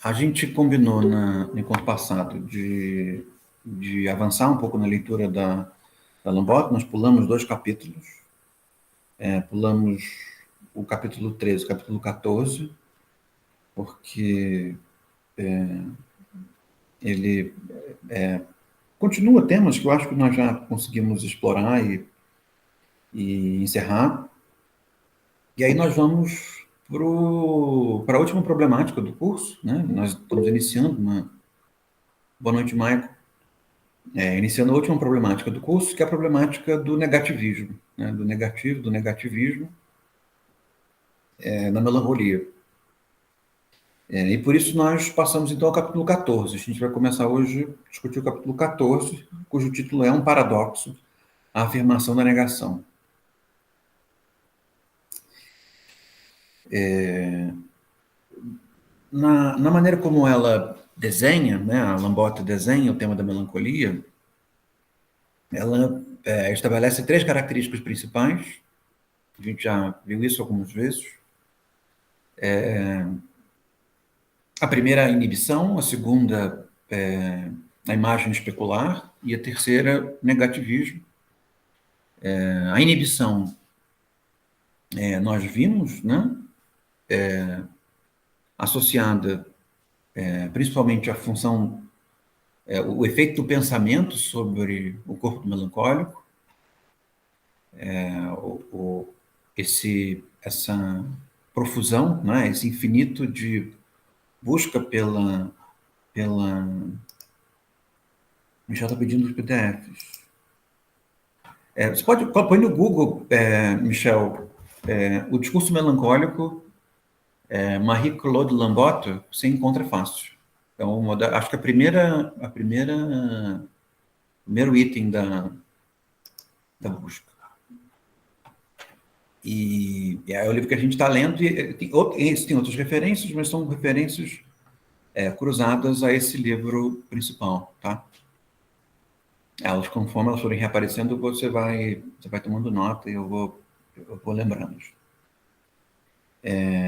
A gente combinou no encontro passado de avançar um pouco na leitura da Lambot. Nós pulamos 2 capítulos, pulamos o capítulo 13, o capítulo 14, porque ele continua temas que eu acho que nós já conseguimos explorar e encerrar. E aí nós vamos para a última problemática do curso, né? Nós estamos iniciando uma... Boa noite, Maicon. Iniciando a última problemática do curso, que é a problemática do negativismo, né? Do negativismo na melancolia. E por isso nós passamos então ao capítulo 14. A gente vai começar hoje a discutir o capítulo 14, cujo título é Um Paradoxo, a Afirmação da Negação. Na maneira como ela desenha, né, a Lambot desenha o tema da melancolia, ela estabelece 3 características principais. A gente já viu isso algumas vezes. A primeira, é a inibição; a segunda, a imagem especular; e a terceira, negativismo. A inibição, nós vimos, né, associada principalmente à função, o efeito do pensamento sobre o corpo melancólico, essa profusão, né, esse infinito de busca pela... Michel está pedindo os PDFs. Você pode pôr no Google, Michel, o discurso melancólico, Marie-Claude Lambot, você encontra fácil. Então, acho que primeiro item da busca. E é o livro que a gente está lendo, e tem outras referências, mas são referências cruzadas a esse livro principal, tá? Elas, conforme elas forem reaparecendo, você vai tomando nota e eu vou lembrando.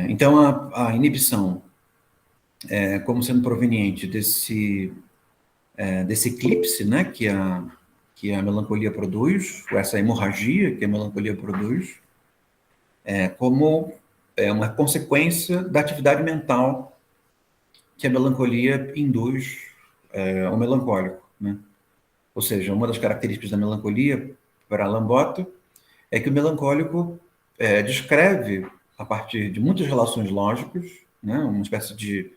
Então, a inibição, como sendo proveniente desse eclipse, né, que a melancolia produz, ou essa hemorragia que a melancolia produz, como uma consequência da atividade mental que a melancolia induz ao melancólico, né? Ou seja, uma das características da melancolia para Lambot é que o melancólico descreve, a partir de muitas relações lógicas, né, uma espécie de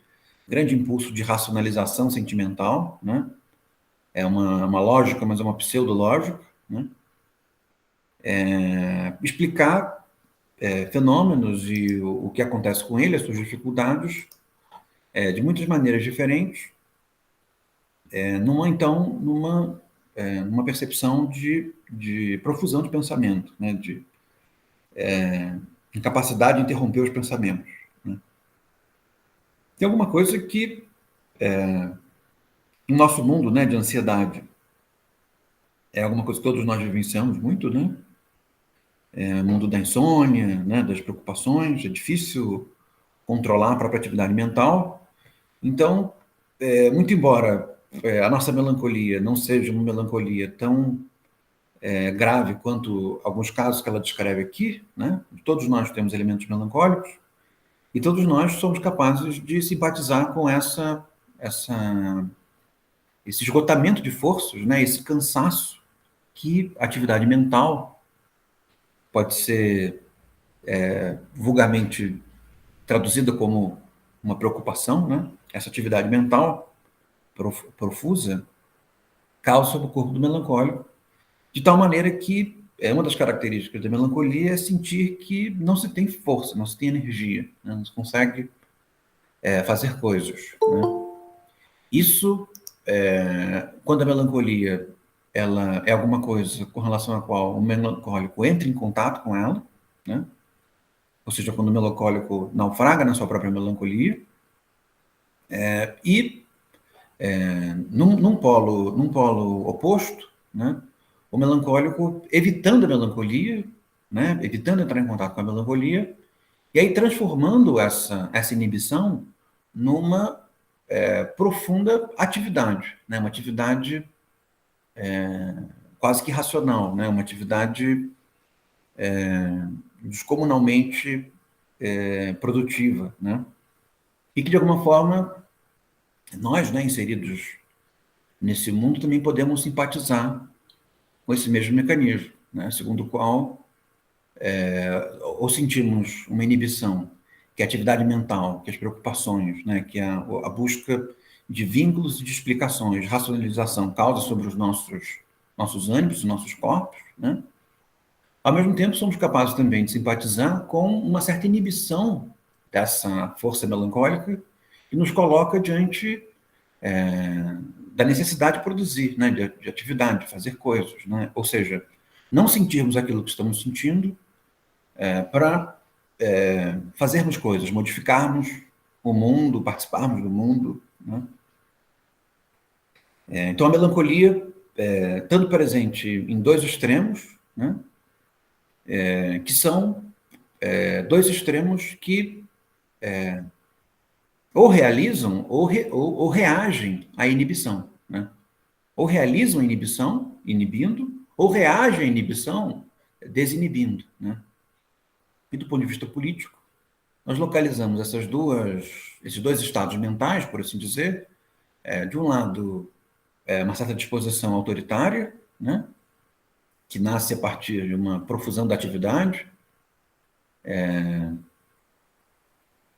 grande impulso de racionalização sentimental, né? É uma lógica, mas é uma pseudológica, né? Explicar fenômenos e o que acontece com ele, as suas dificuldades, de muitas maneiras diferentes, numa percepção de profusão de pensamento, né? De incapacidade de interromper os pensamentos, né? Tem alguma coisa que, no nosso mundo, né, de ansiedade, é alguma coisa que todos nós vivenciamos muito, né? O mundo da insônia, né, das preocupações, é difícil controlar a própria atividade mental. Então, muito embora a nossa melancolia não seja uma melancolia tão grave quanto alguns casos que ela descreve aqui, né? Todos nós temos elementos melancólicos e todos nós somos capazes de simpatizar com esse esgotamento de forças, né? Esse cansaço que a atividade mental pode ser vulgarmente traduzida como uma preocupação, né? Essa atividade mental profusa causa sobre o corpo do melancólico, de tal maneira que uma das características da melancolia é sentir que não se tem força, não se tem energia, né? Não se consegue fazer coisas, né? Isso, quando a melancolia ela é alguma coisa com relação à qual o melancólico entra em contato com ela, né? Ou seja, quando o melancólico naufraga na sua própria melancolia, e num polo oposto, né, o melancólico evitando a melancolia, né, evitando entrar em contato com a melancolia, e aí transformando essa inibição numa profunda atividade, né? Uma atividade quase que racional, né? Uma atividade descomunalmente produtiva, né? E que, de alguma forma, nós, né, inseridos nesse mundo, também podemos simpatizar com esse mesmo mecanismo, né? Segundo o qual ou sentimos uma inibição, que é a atividade mental, que é as preocupações, né? Que é a busca de vínculos e de explicações, racionalização, causa sobre os nossos ânimos, os nossos corpos, né? Ao mesmo tempo, somos capazes também de simpatizar com uma certa inibição dessa força melancólica que nos coloca diante da necessidade de produzir, né, de atividade, de fazer coisas, né? Ou seja, não sentirmos aquilo que estamos sentindo para fazermos coisas, modificarmos o mundo, participarmos do mundo, né? Então, a melancolia, tanto presente em dois extremos, né, que são dois extremos que ou realizam ou reagem à inibição, né? Ou realizam a inibição, inibindo, ou reagem à inibição, desinibindo, né? E do ponto de vista político, nós localizamos esses dois estados mentais, por assim dizer, de um lado, uma certa disposição autoritária, né? Que nasce a partir de uma profusão da atividade,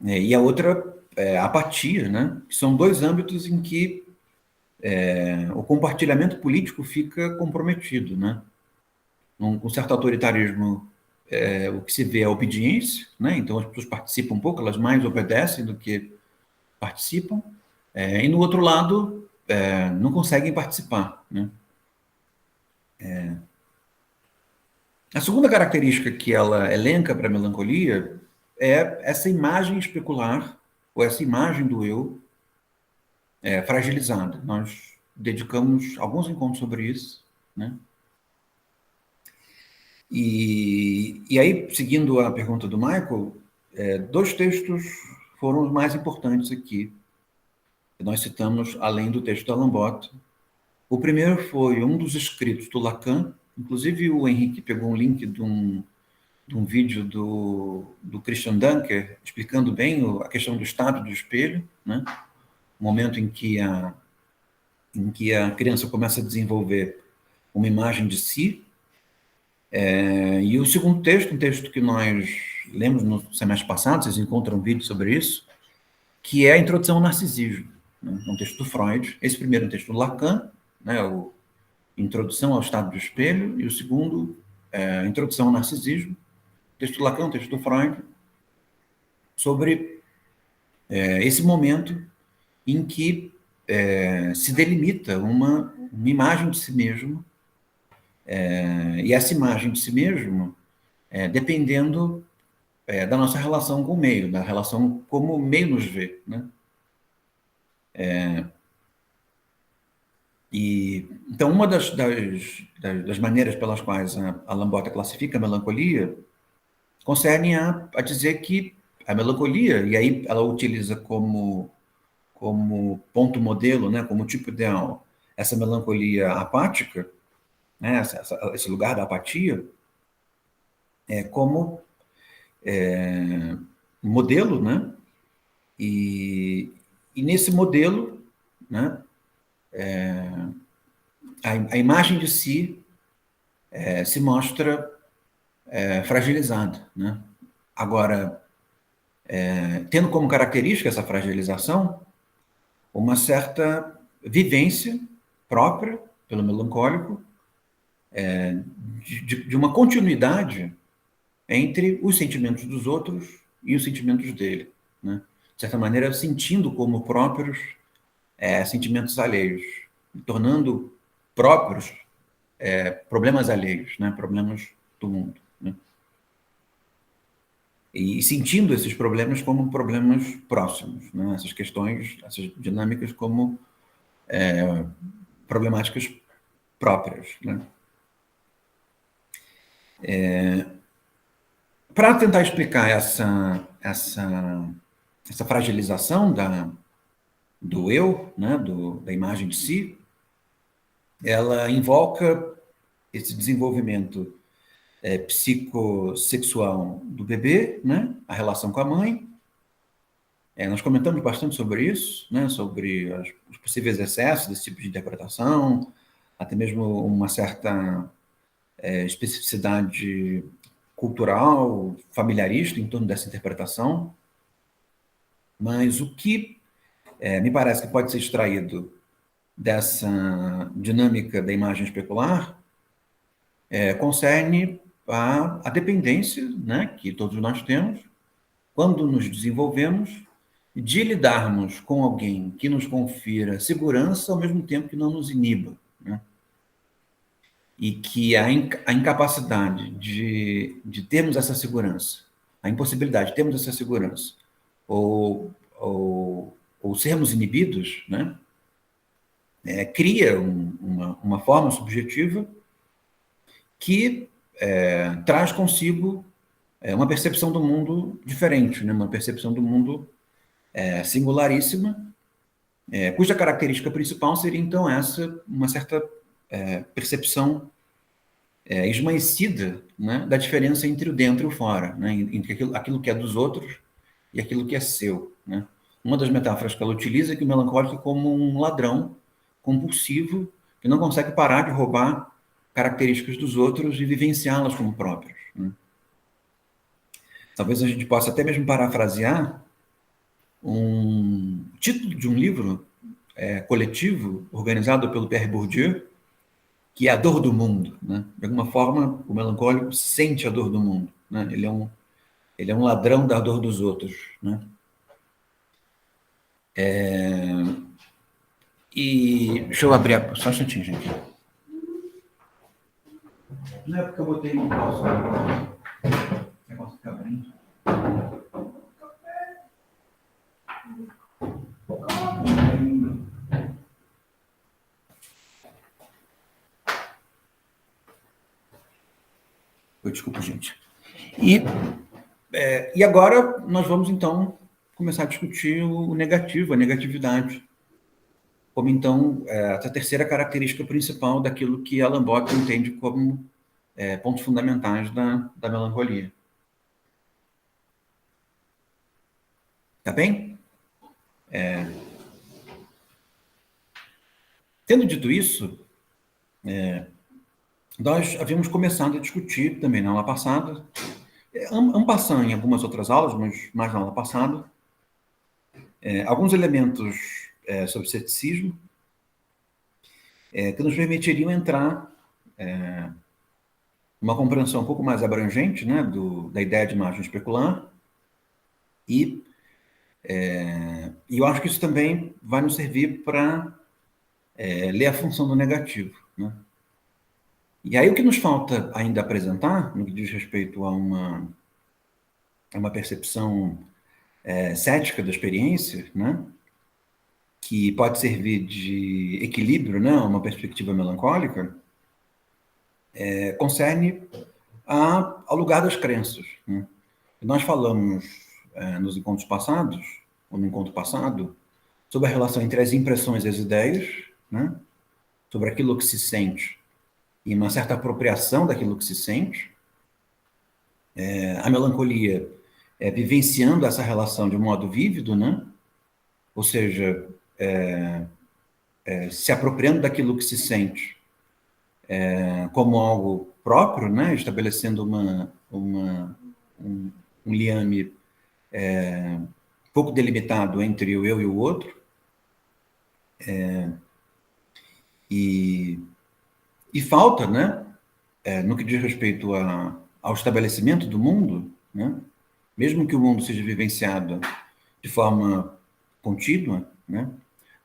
e a outra, a apatia, né? Que são dois âmbitos em que o compartilhamento político fica comprometido, né? Um certo autoritarismo, o que se vê é a obediência, né? Então as pessoas participam um pouco, elas mais obedecem do que participam, e no outro lado não conseguem participar, né? A segunda característica que ela elenca para a melancolia é essa imagem especular, ou essa imagem do eu fragilizada. Nós dedicamos alguns encontros sobre isso, né? E aí, seguindo a pergunta do Michael, dois textos foram os mais importantes aqui, que nós citamos além do texto da Lambot. O primeiro foi um dos escritos do Lacan, inclusive o Henrique pegou um link de um vídeo do Christian Dunker, explicando bem a questão do estado do espelho, né? O momento em que a criança começa a desenvolver uma imagem de si. E o segundo texto, um texto que nós lemos no semestre passado, vocês encontram um vídeo sobre isso, que é a Introdução ao Narcisismo, né? Um texto do Freud. Esse primeiro é um texto do Lacan, né? O Introdução ao Estado do Espelho, e o segundo é Introdução ao Narcisismo, texto do Lacan, texto do Freud, sobre esse momento em que se delimita uma imagem de si mesmo, e essa imagem de si mesmo dependendo da nossa relação com o meio, da relação como o meio nos vê, né? Então, uma das maneiras pelas quais a Lambota classifica a melancolia concerne a dizer que a melancolia, e aí ela utiliza como ponto modelo, né, como tipo ideal, essa melancolia apática, né, esse lugar da apatia, como modelo, né, e nesse modelo, né, a imagem de si se mostra fragilizada, né? Agora, tendo como característica essa fragilização, uma certa vivência própria pelo melancólico, de uma continuidade entre os sentimentos dos outros e os sentimentos dele, né? De certa maneira, sentindo como próprios sentimentos alheios, tornando próprios problemas alheios, né? Problemas do mundo, né? E sentindo esses problemas como problemas próximos, né? Essas questões, essas dinâmicas como problemáticas próprias, né? Para tentar explicar essa fragilização do eu, né, da imagem de si, ela invoca esse desenvolvimento psicossexual do bebê, né, a relação com a mãe. Nós comentamos bastante sobre isso, né, sobre os possíveis excessos desse tipo de interpretação, até mesmo uma certa especificidade cultural, familiarista em torno dessa interpretação. Mas o que me parece que pode ser extraído dessa dinâmica da imagem especular concerne a dependência, né, que todos nós temos quando nos desenvolvemos de lidarmos com alguém que nos confira segurança ao mesmo tempo que não nos iniba, né? E que a incapacidade de termos essa segurança, a impossibilidade de termos essa segurança, ou sermos inibidos, né, cria uma forma subjetiva que traz consigo uma percepção do mundo diferente, né, uma percepção do mundo singularíssima, cuja característica principal seria, então, uma certa percepção esmaecida, né, da diferença entre o dentro e o fora, né, entre aquilo que é dos outros e aquilo que é seu, né. Uma das metáforas que ela utiliza é que o melancólico é como um ladrão compulsivo que não consegue parar de roubar características dos outros e vivenciá-las como próprias, né. Talvez a gente possa até mesmo parafrasear um título de um livro coletivo organizado pelo Pierre Bourdieu, que é a dor do mundo, né? De alguma forma, o melancólico sente a dor do mundo, né? Ele é um ladrão da dor dos outros, né? E deixa eu abrir só um instantinho, gente. Não é porque eu botei no pausa. O negócio fica abrindo. Desculpa, gente. E agora nós vamos, então, começar a discutir o negativo, a negatividade, como, então, essa terceira característica principal daquilo que Alan Bock entende como pontos fundamentais da melancolia. Tá bem? Tendo dito isso, nós havíamos começado a discutir também na aula passada, en passant em algumas outras aulas, mas mais na aula passada, alguns elementos sobre ceticismo que nos permitiriam entrar numa compreensão um pouco mais abrangente, né, da ideia de imagem especular, e eu acho que isso também vai nos servir para ler a função do negativo, né? E aí o que nos falta ainda apresentar, no que diz respeito a uma percepção cética da experiência, né, que pode servir de equilíbrio, né, a uma perspectiva melancólica, concerne ao lugar das crenças, né? Nós falamos nos encontros passados, ou no encontro passado, sobre a relação entre as impressões e as ideias, né, sobre aquilo que se sente e uma certa apropriação daquilo que se sente, a melancolia vivenciando essa relação de um modo vívido, né, ou seja, se apropriando daquilo que se sente como algo próprio, né, estabelecendo um liame pouco delimitado entre o eu e o outro, e falta, né, no que diz respeito ao estabelecimento do mundo, né, mesmo que o mundo seja vivenciado de forma contínua, né,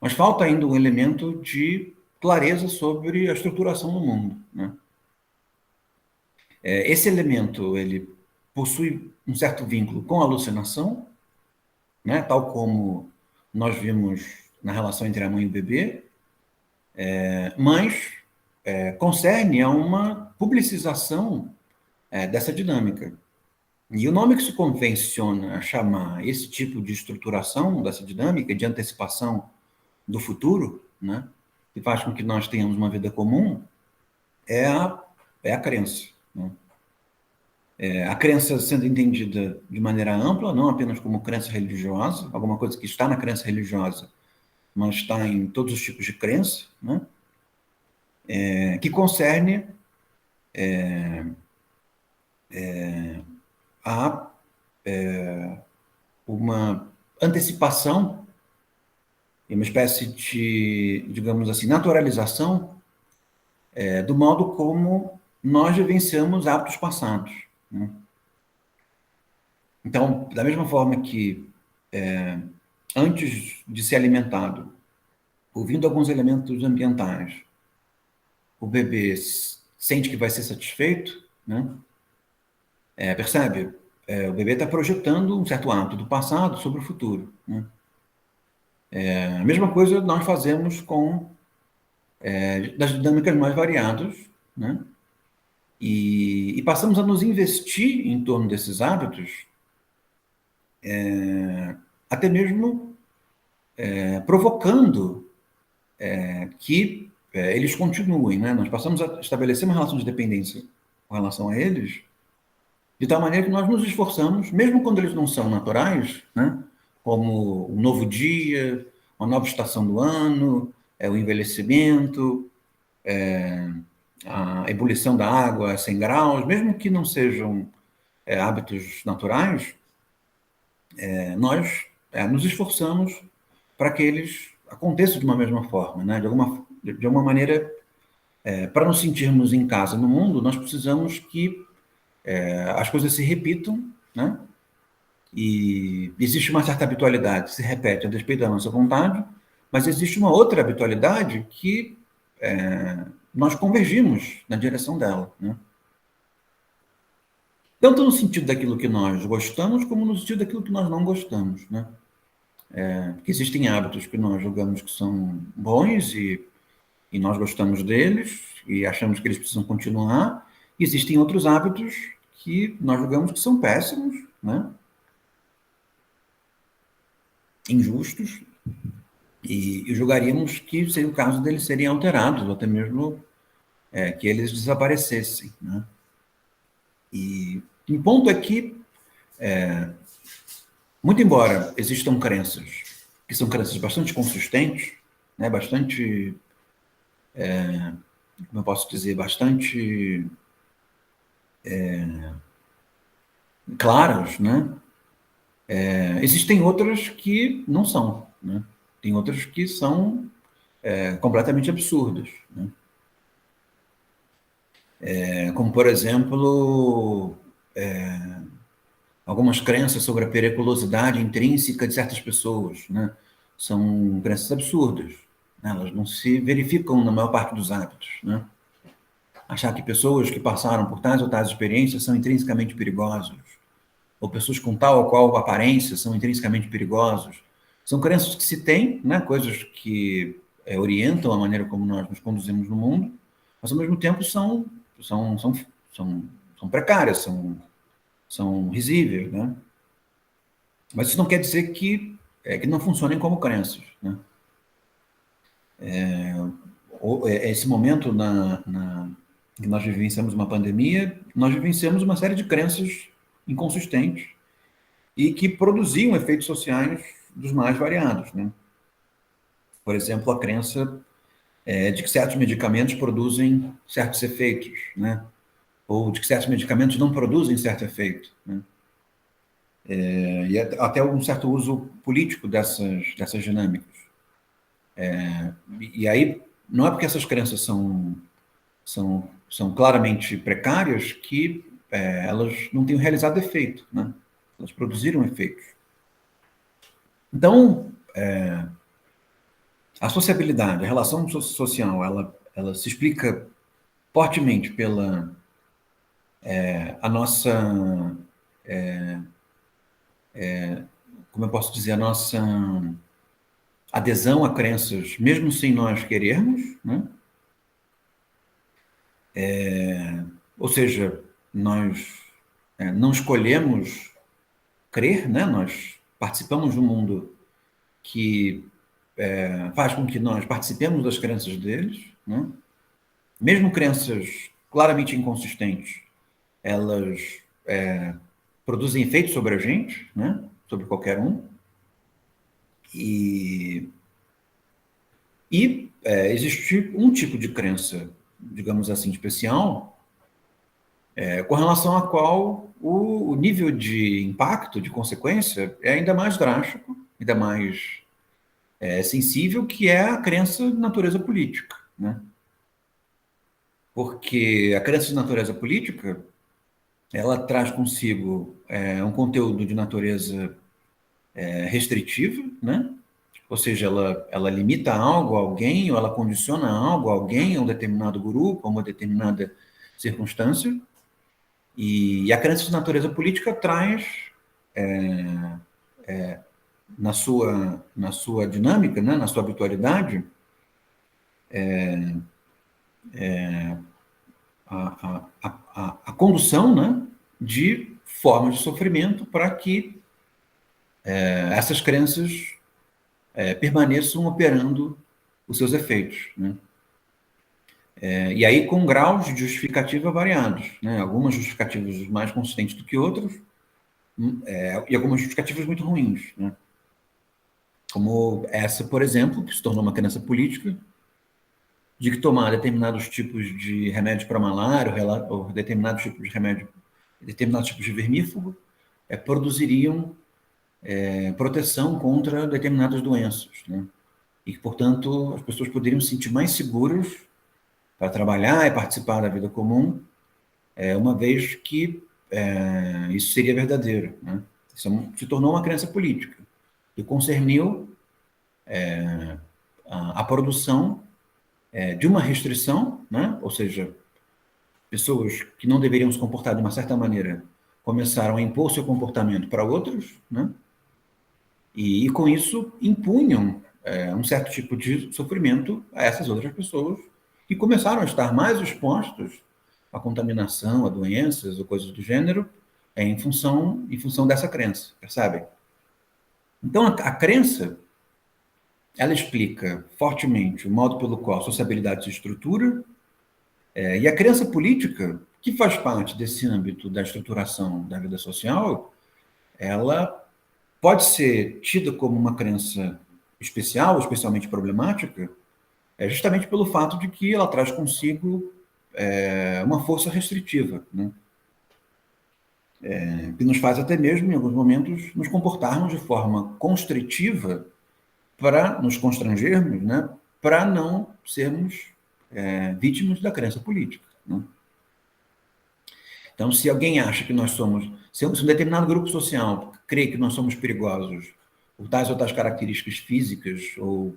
mas falta ainda um elemento de clareza sobre a estruturação do mundo, né. Esse elemento, ele possui um certo vínculo com a alucinação, né, tal como nós vimos na relação entre a mãe e o bebê, mas concerne a uma publicização dessa dinâmica. E o nome que se convenciona a chamar esse tipo de estruturação dessa dinâmica, de antecipação do futuro, né, que faz com que nós tenhamos uma vida comum, é a crença, né? A crença sendo entendida de maneira ampla, não apenas como crença religiosa, alguma coisa que está na crença religiosa, mas está em todos os tipos de crença, né? Que concerne a uma antecipação e uma espécie de, digamos assim, naturalização do modo como nós vivenciamos hábitos passados, né? Então, da mesma forma que antes de ser alimentado, ouvindo alguns elementos ambientais, o bebê sente que vai ser satisfeito, né? Percebe? O bebê está projetando um certo hábito do passado sobre o futuro, né? A mesma coisa nós fazemos com das dinâmicas mais variadas, né? E passamos a nos investir em torno desses hábitos, até mesmo provocando que eles continuem, né? Nós passamos a estabelecer uma relação de dependência com relação a eles, de tal maneira que nós nos esforçamos, mesmo quando eles não são naturais, né? Como um novo dia, uma nova estação do ano, o envelhecimento, a ebulição da água a 100 graus, mesmo que não sejam hábitos naturais, nós nos esforçamos para que eles aconteçam de uma mesma forma, né? De alguma maneira, para nos sentirmos em casa no mundo, nós precisamos que as coisas se repitam, né? E existe uma certa habitualidade que se repete a despeito da nossa vontade, mas existe uma outra habitualidade que nós convergimos na direção dela, né? Tanto no sentido daquilo que nós gostamos, como no sentido daquilo que nós não gostamos, né? Porque existem hábitos que nós julgamos que são bons e nós gostamos deles e achamos que eles precisam continuar. E existem outros hábitos que nós julgamos que são péssimos, né? Injustos, e julgaríamos que seria o caso deles serem alterados, ou até mesmo que eles desaparecessem, né? E o ponto é que, muito embora existam crenças, que são crenças bastante consistentes, né, bastante, como eu posso dizer, bastante claras, né? Existem outras que não são, né? Tem outras que são completamente absurdas, né? Como, por exemplo, algumas crenças sobre a periculosidade intrínseca de certas pessoas, né? São crenças absurdas, né? Elas não se verificam na maior parte dos hábitos, né? Achar que pessoas que passaram por tais ou tais experiências são intrinsecamente perigosas, ou pessoas com tal ou qual aparência são intrinsecamente perigosos. São crenças que se têm, né? Coisas que orientam a maneira como nós nos conduzimos no mundo, mas ao mesmo tempo são, são, são precárias, são risíveis, né? Mas isso não quer dizer que não funcionem como crenças, né? Esse momento que nós vivenciamos uma pandemia, nós vivenciamos uma série de crenças inconsistentes e que produziam efeitos sociais dos mais variados, né? Por exemplo, a crença de que certos medicamentos produzem certos efeitos, né? Ou de que certos medicamentos não produzem certo efeito, né? E até um certo uso político dessas dinâmicas. E aí, não é porque essas crenças são claramente precárias que elas não tenham realizado efeito, né? Elas produziram efeitos. Então, a sociabilidade, a relação social, ela se explica fortemente pela a nossa, como eu posso dizer, a nossa adesão a crenças, mesmo sem nós querermos, né? Ou seja, nós não escolhemos crer, né? Nós participamos de um mundo que faz com que nós participemos das crenças deles, né? Mesmo crenças claramente inconsistentes, elas produzem efeitos sobre a gente, né? Sobre qualquer um. Existe um tipo de crença, digamos assim, especial, com relação à qual o nível de impacto, de consequência, é ainda mais drástico, ainda mais sensível, que é a crença de natureza política, né? Porque a crença de natureza política, ela traz consigo um conteúdo de natureza restritiva, né? Ou seja, ela limita algo a alguém, ou ela condiciona algo a alguém, a um determinado grupo, a uma determinada circunstância. E a crença de natureza política traz, na sua dinâmica, né, na sua habitualidade, a condução, né, de formas de sofrimento para que essas crenças permaneçam operando os seus efeitos, né? E aí com graus de justificativa variados, né? Algumas justificativas mais consistentes do que outras, e algumas justificativas muito ruins, né? Como essa, por exemplo, que se tornou uma crença política, de que tomar determinados tipos de remédio para malária, ou determinados tipos de remédio, determinados tipos de vermífugo, produziriam proteção contra determinadas doenças, né? E que, portanto, as pessoas poderiam se sentir mais seguras para trabalhar e participar da vida comum, uma vez que isso seria verdadeiro, né? Isso se tornou uma crença política e concerniu a produção de uma restrição, né? Ou seja, pessoas que não deveriam se comportar de uma certa maneira começaram a impor seu comportamento para outros, né? E com isso impunham um certo tipo de sofrimento a essas outras pessoas que começaram a estar mais expostos à contaminação, a doenças ou coisas do gênero, em função dessa crença, percebem? Então, a crença, ela explica fortemente o modo pelo qual a sociabilidade se estrutura, e a crença política, que faz parte desse âmbito da estruturação da vida social, ela pode ser tida como uma crença especial, especialmente problemática, justamente pelo fato de que ela traz consigo uma força restritiva, né? Que nos faz até mesmo, em alguns momentos, nos comportarmos de forma constritiva para nos constrangermos, né? Para não sermos vítimas da crença política, né? Então, se alguém acha que nós somos, se um determinado grupo social crê que nós somos perigosos por tais ou tais características físicas ou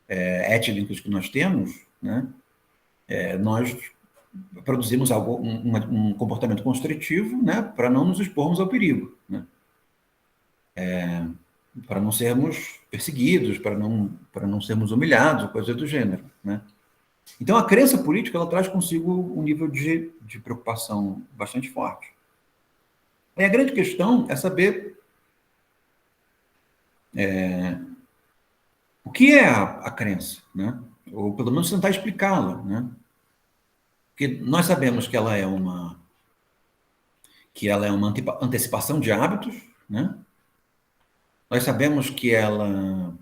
étnicas que nós temos, né, nós produzimos um comportamento constritivo, né, para não nos expormos ao perigo, né, para não sermos perseguidos, para não sermos humilhados, coisa do gênero, né. Então, a crença política ela traz consigo um nível de preocupação bastante forte. E a grande questão é saber o que é a crença, né? Ou pelo menos tentar explicá-la, né? Porque nós sabemos que ela é uma antecipação de hábitos, né? Nós sabemos que ela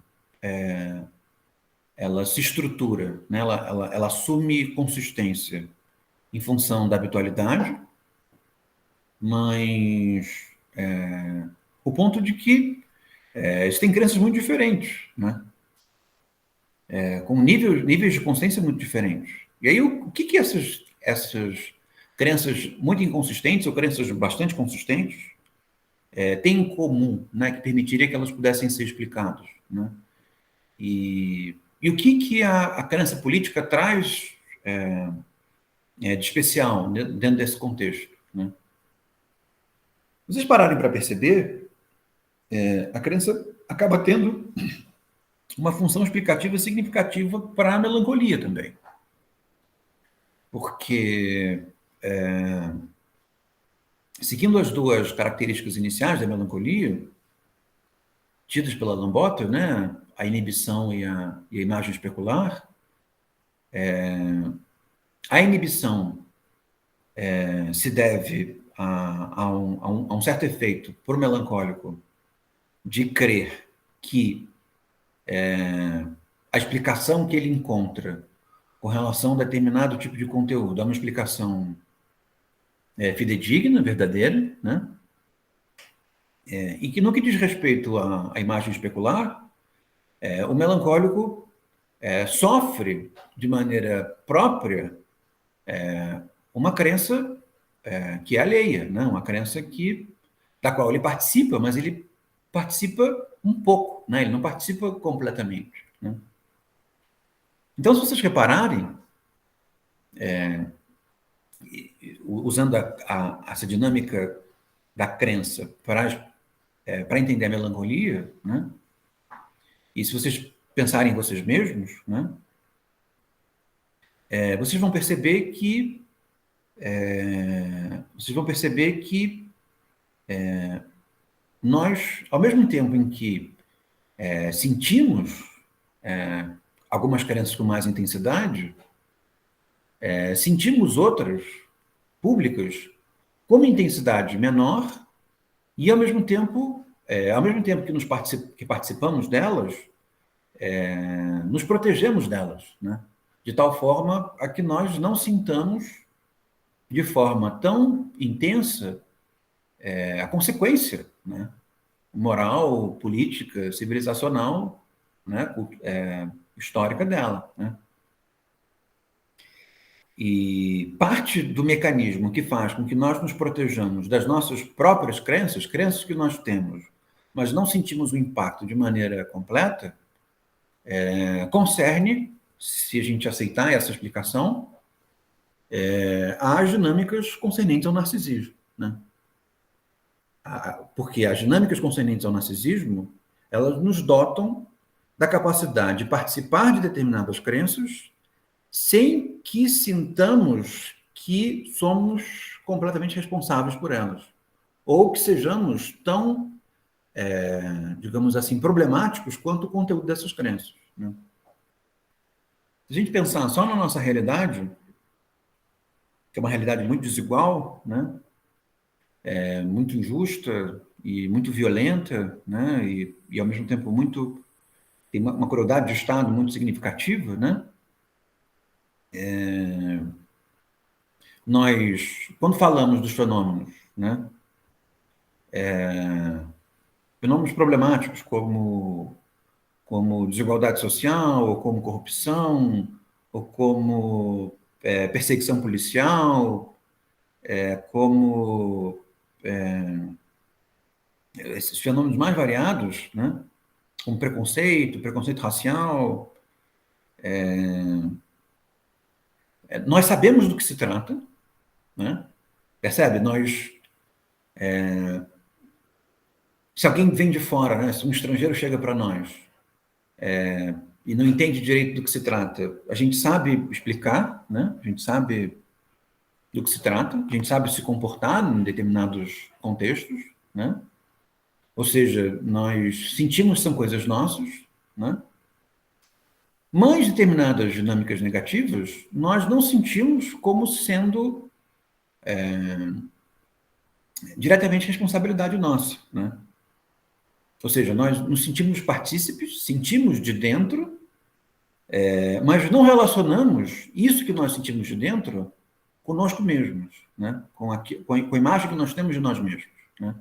se estrutura, né? Ela assume consistência em função da habitualidade, mas o ponto de que existem crenças muito diferentes, né? Com níveis de consciência muito diferentes. E aí, o que essas crenças muito inconsistentes ou crenças bastante consistentes têm em comum, né, que permitiria que elas pudessem ser explicadas, né? E o que a crença política traz de especial dentro desse contexto, né? Se vocês pararem para perceber, a crença acaba tendo uma função explicativa significativa para a melancolia também. Porque, seguindo as duas características iniciais da melancolia, tidas pela Lambota, né, a inibição e a imagem especular, a inibição se deve a um certo efeito por melancólico de crer que a explicação que ele encontra com relação a determinado tipo de conteúdo é uma explicação fidedigna, verdadeira, né? E que no que diz respeito à imagem especular, o melancólico sofre de maneira própria uma crença que é alheia, né? Uma crença da qual ele participa, mas ele participa um pouco, né? Ele não participa completamente, né? Então, se vocês repararem, usando essa dinâmica da crença para entender a melancolia, né? E se vocês pensarem em vocês mesmos, né? Vocês vão perceber que nós, ao mesmo tempo em que sentimos algumas crenças com mais intensidade, sentimos outras públicas com uma intensidade menor e, ao mesmo tempo que participamos delas, nos protegemos delas, né? De tal forma a que nós não sintamos de forma tão intensa a consequência, né? Moral, política, civilizacional, né? Histórica dela, né? E parte do mecanismo que faz com que nós nos protejamos das nossas próprias crenças que nós temos, mas não sentimos o impacto de maneira completa, concerne, se a gente aceitar essa explicação, às dinâmicas concernentes ao narcisismo, né? Porque as dinâmicas concernentes ao narcisismo, elas nos dotam da capacidade de participar de determinadas crenças sem que sintamos que somos completamente responsáveis por elas, ou que sejamos tão, digamos assim, problemáticos quanto o conteúdo dessas crenças, né? Se a gente pensar só na nossa realidade, que é uma realidade muito desigual, né? Muito injusta e muito violenta, né? E ao mesmo tempo tem uma crueldade de Estado muito significativa, né? Nós, quando falamos dos fenômenos, né? Fenômenos problemáticos como desigualdade social, ou como corrupção, ou como perseguição policial, como esses fenômenos mais variados, né? Como preconceito racial. Nós sabemos do que se trata, né? Percebe? Se alguém vem de fora, né? Se um estrangeiro chega para nós e não entende direito do que se trata, a gente sabe explicar, né? A gente sabe do que se trata, a gente sabe se comportar em determinados contextos, né? Ou seja, nós sentimos que são coisas nossas, né? Mas determinadas dinâmicas negativas, nós não sentimos como sendo diretamente responsabilidade nossa, né? Ou seja, nós nos sentimos partícipes, sentimos de dentro, mas não relacionamos isso que nós sentimos de dentro conosco mesmos, né? Com a imagem que nós temos de nós mesmos, né?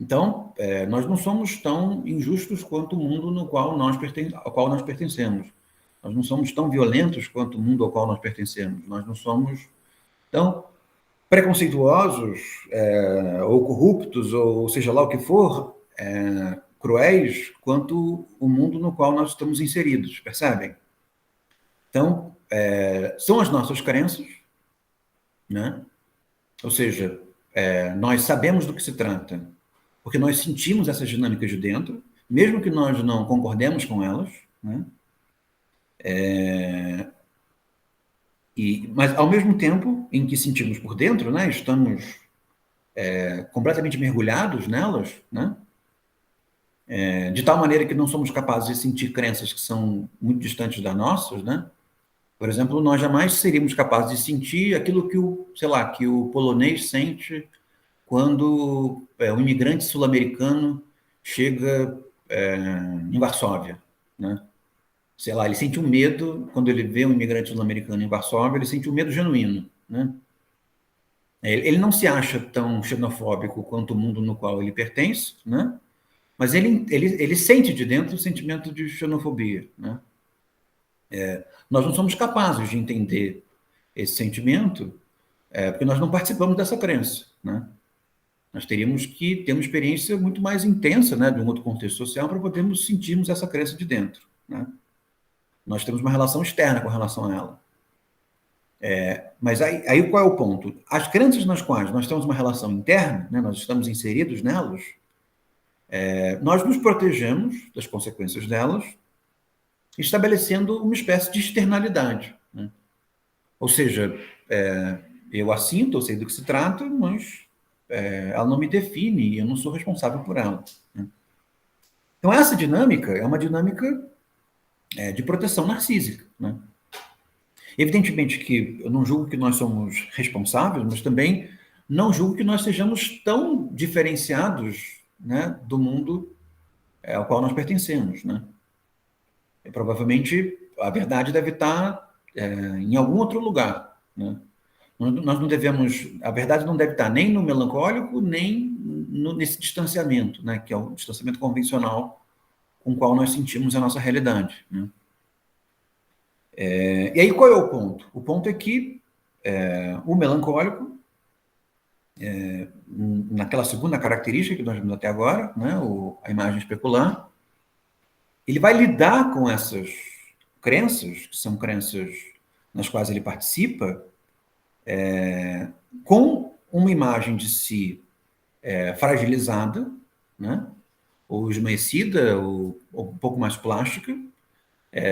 Então, nós não somos tão injustos quanto o mundo ao qual nós pertencemos. Nós não somos tão violentos quanto o mundo ao qual nós pertencemos. Nós não somos tão preconceituosos, ou corruptos, ou seja lá o que for, cruéis, quanto o mundo no qual nós estamos inseridos, percebem? Então, são as nossas crenças, né? Ou seja, nós sabemos do que se trata, porque nós sentimos essas dinâmicas de dentro, mesmo que nós não concordemos com elas, né? Mas, ao mesmo tempo em que sentimos por dentro, né? Estamos completamente mergulhados nelas, né? de tal maneira que não somos capazes de sentir crenças que são muito distantes das nossas, né? Por exemplo, nós jamais seríamos capazes de sentir aquilo que sei lá, que o polonês sente quando um imigrante sul-americano chega em Varsóvia, né? Sei lá, ele sente um medo quando ele vê um imigrante sul-americano em Varsóvia, ele sente um medo genuíno, né? Ele não se acha tão xenofóbico quanto o mundo no qual ele pertence, né? Mas ele sente de dentro o sentimento de xenofobia, né? Nós não somos capazes de entender esse sentimento porque nós não participamos dessa crença, né? Nós teríamos que ter uma experiência muito mais intensa, né, de um outro contexto social para podermos sentirmos essa crença de dentro, né? Nós temos uma relação externa com relação a ela. Mas aí qual é o ponto? As crenças nas quais nós temos uma relação interna, né, nós estamos inseridos nelas, nós nos protegemos das consequências delas, estabelecendo uma espécie de externalidade, né? Ou seja, eu a sinto, eu sei do que se trata, mas ela não me define e eu não sou responsável por ela, né? Então, essa dinâmica é uma dinâmica de proteção narcísica, né? Evidentemente que eu não julgo que nós somos responsáveis, mas também não julgo que nós sejamos tão diferenciados, né, do mundo ao qual nós pertencemos, né? E, provavelmente a verdade deve estar em algum outro lugar, né? Nós não devemos, a verdade não deve estar nem no melancólico, nem nesse distanciamento, né, que é o distanciamento convencional com o qual nós sentimos a nossa realidade, né? E aí qual é o ponto? O ponto é que o melancólico, naquela segunda característica que nós vimos até agora, né, a imagem especular, ele vai lidar com essas crenças, que são crenças nas quais ele participa, com uma imagem de si fragilizada, né, ou esmaecida, ou um pouco mais plástica,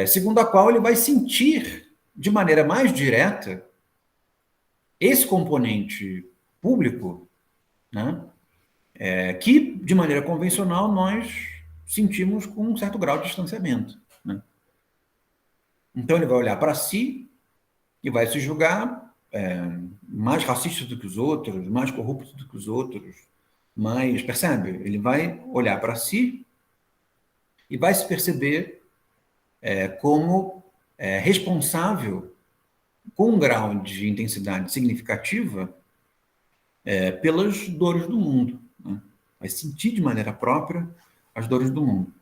segundo a qual ele vai sentir de maneira mais direta esse componente público, né, que, de maneira convencional, nós sentimos com um certo grau de distanciamento, né? Então, ele vai olhar para si e vai se julgar mais racista do que os outros, mais corrupto do que os outros, mais, percebe? Ele vai olhar para si e vai se perceber como responsável com um grau de intensidade significativa pelas dores do mundo, né? Vai sentir de maneira própria as dores do mundo.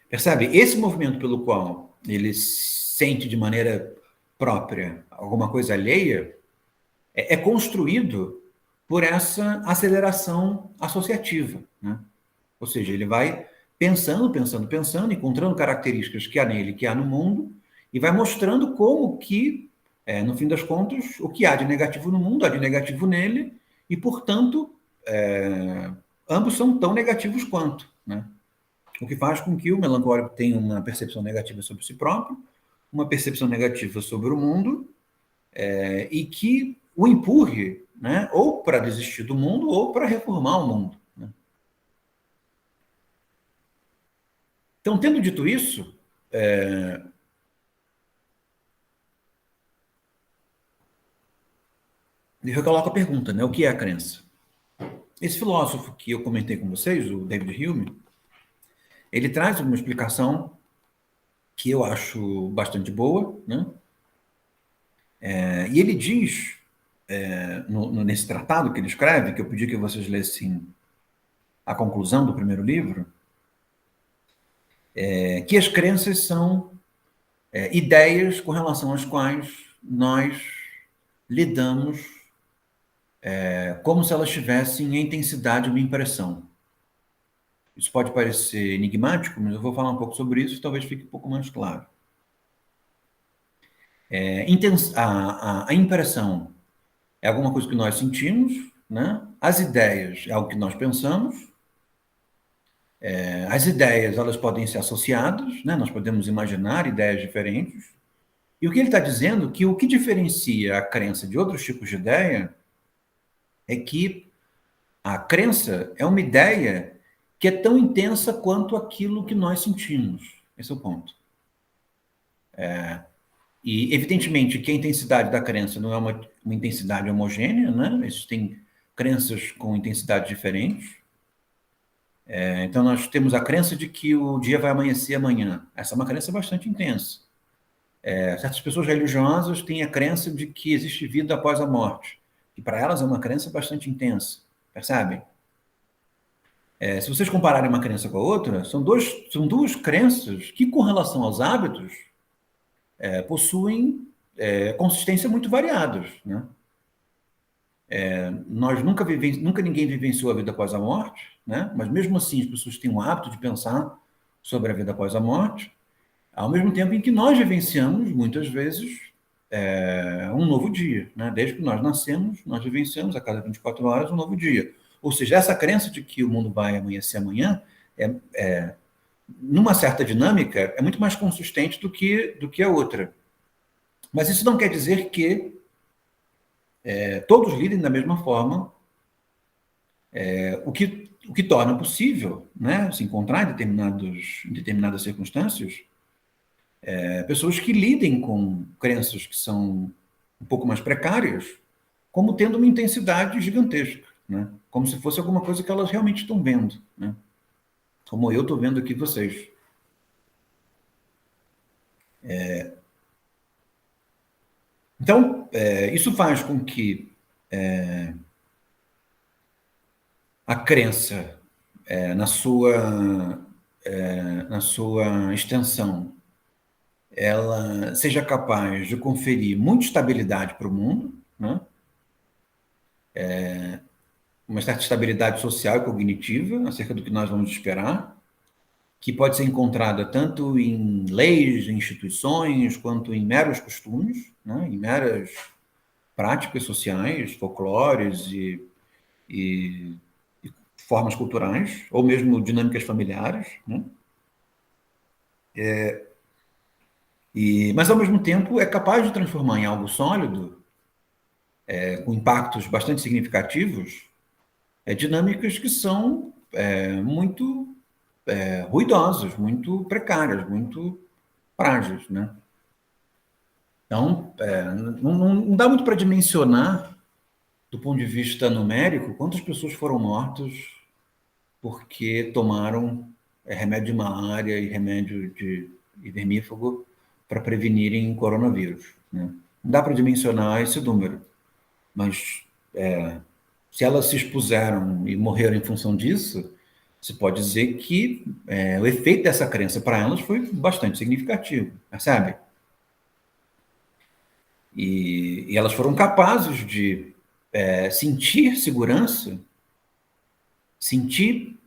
Percebe? Esse movimento pelo qual ele sente de maneira própria alguma coisa alheia é construído por essa aceleração associativa, né? Ou seja, ele vai pensando, pensando, pensando, encontrando características que há nele, que há no mundo, e vai mostrando como que, no fim das contas, o que há de negativo no mundo, há de negativo nele, e, portanto, ambos são tão negativos quanto, né? O que faz com que o melancólico tenha uma percepção negativa sobre si próprio, uma percepção negativa sobre o mundo, e que o empurre, né, ou para desistir do mundo ou para reformar o mundo, né? Então, tendo dito isso, eu coloco a pergunta, né, o que é a crença? Esse filósofo que eu comentei com vocês, o David Hume, ele traz uma explicação que eu acho bastante boa, né? E ele diz, nesse tratado que ele escreve, que eu pedi que vocês lessem a conclusão do primeiro livro, que as crenças são ideias com relação às quais nós lidamos como se elas tivessem em intensidade uma impressão. Isso pode parecer enigmático, mas eu vou falar um pouco sobre isso e talvez fique um pouco mais claro. A impressão é alguma coisa que nós sentimos, né? As ideias é algo que nós pensamos. As ideias, elas podem ser associadas, né? Nós podemos imaginar ideias diferentes. E o que ele está dizendo é que o que diferencia a crença de outros tipos de ideia é que a crença é uma ideia que é tão intensa quanto aquilo que nós sentimos. Esse é o ponto. E, evidentemente, que a intensidade da crença não é uma intensidade homogênea, né? Existem crenças com intensidades diferentes. Então, nós temos a crença de que o dia vai amanhecer amanhã. Essa é uma crença bastante intensa. Certas pessoas religiosas têm a crença de que existe vida após a morte, e para elas é uma crença bastante intensa, percebem? Se vocês compararem uma crença com a outra, são duas crenças que, com relação aos hábitos, possuem consistência muito variadas, né? Nunca ninguém vivenciou a vida após a morte, né? Mas mesmo assim as pessoas têm o hábito de pensar sobre a vida após a morte, ao mesmo tempo em que nós vivenciamos, muitas vezes, um novo dia, né? Desde que nós nascemos, nós vivenciamos a cada 24 horas um novo dia. Ou seja, essa crença de que o mundo vai amanhecer amanhã, numa certa dinâmica, é muito mais consistente do que a outra. Mas isso não quer dizer que todos lidem da mesma forma, o que torna possível, né, se encontrar em determinadas circunstâncias, pessoas que lidem com crenças que são um pouco mais precárias, como tendo uma intensidade gigantesca, né? Como se fosse alguma coisa que elas realmente estão vendo, né? Como eu estou vendo aqui vocês. Então, isso faz com que a crença, na sua extensão, ela seja capaz de conferir muita estabilidade para o mundo, né? Uma certa estabilidade social e cognitiva acerca do que nós vamos esperar, que pode ser encontrada tanto em leis, em instituições, quanto em meros costumes, né? Em meras práticas sociais, folclores e formas culturais, ou mesmo dinâmicas familiares, né? Mas, ao mesmo tempo, é capaz de transformar em algo sólido, com impactos bastante significativos, dinâmicas que são muito ruidosas, muito precárias, muito frágeis, né? Então, não dá muito para dimensionar, do ponto de vista numérico, quantas pessoas foram mortas porque tomaram remédio de malária e remédio de vermífugo para prevenirem coronavírus, né? Não dá para dimensionar esse número, mas se elas se expuseram e morreram em função disso, se pode dizer que o efeito dessa crença para elas foi bastante significativo, percebe? E elas foram capazes de sentir segurança, sentir,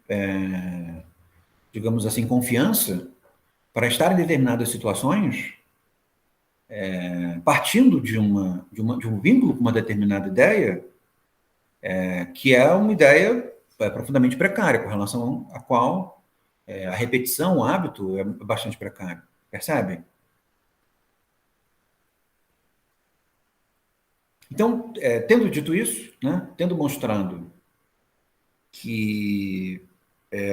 digamos assim, confiança para estar em determinadas situações, partindo de um vínculo com uma determinada ideia, que é uma ideia profundamente precária, com relação à qual a repetição, o hábito é bastante precário, percebe? Então, tendo dito isso, né, tendo mostrado que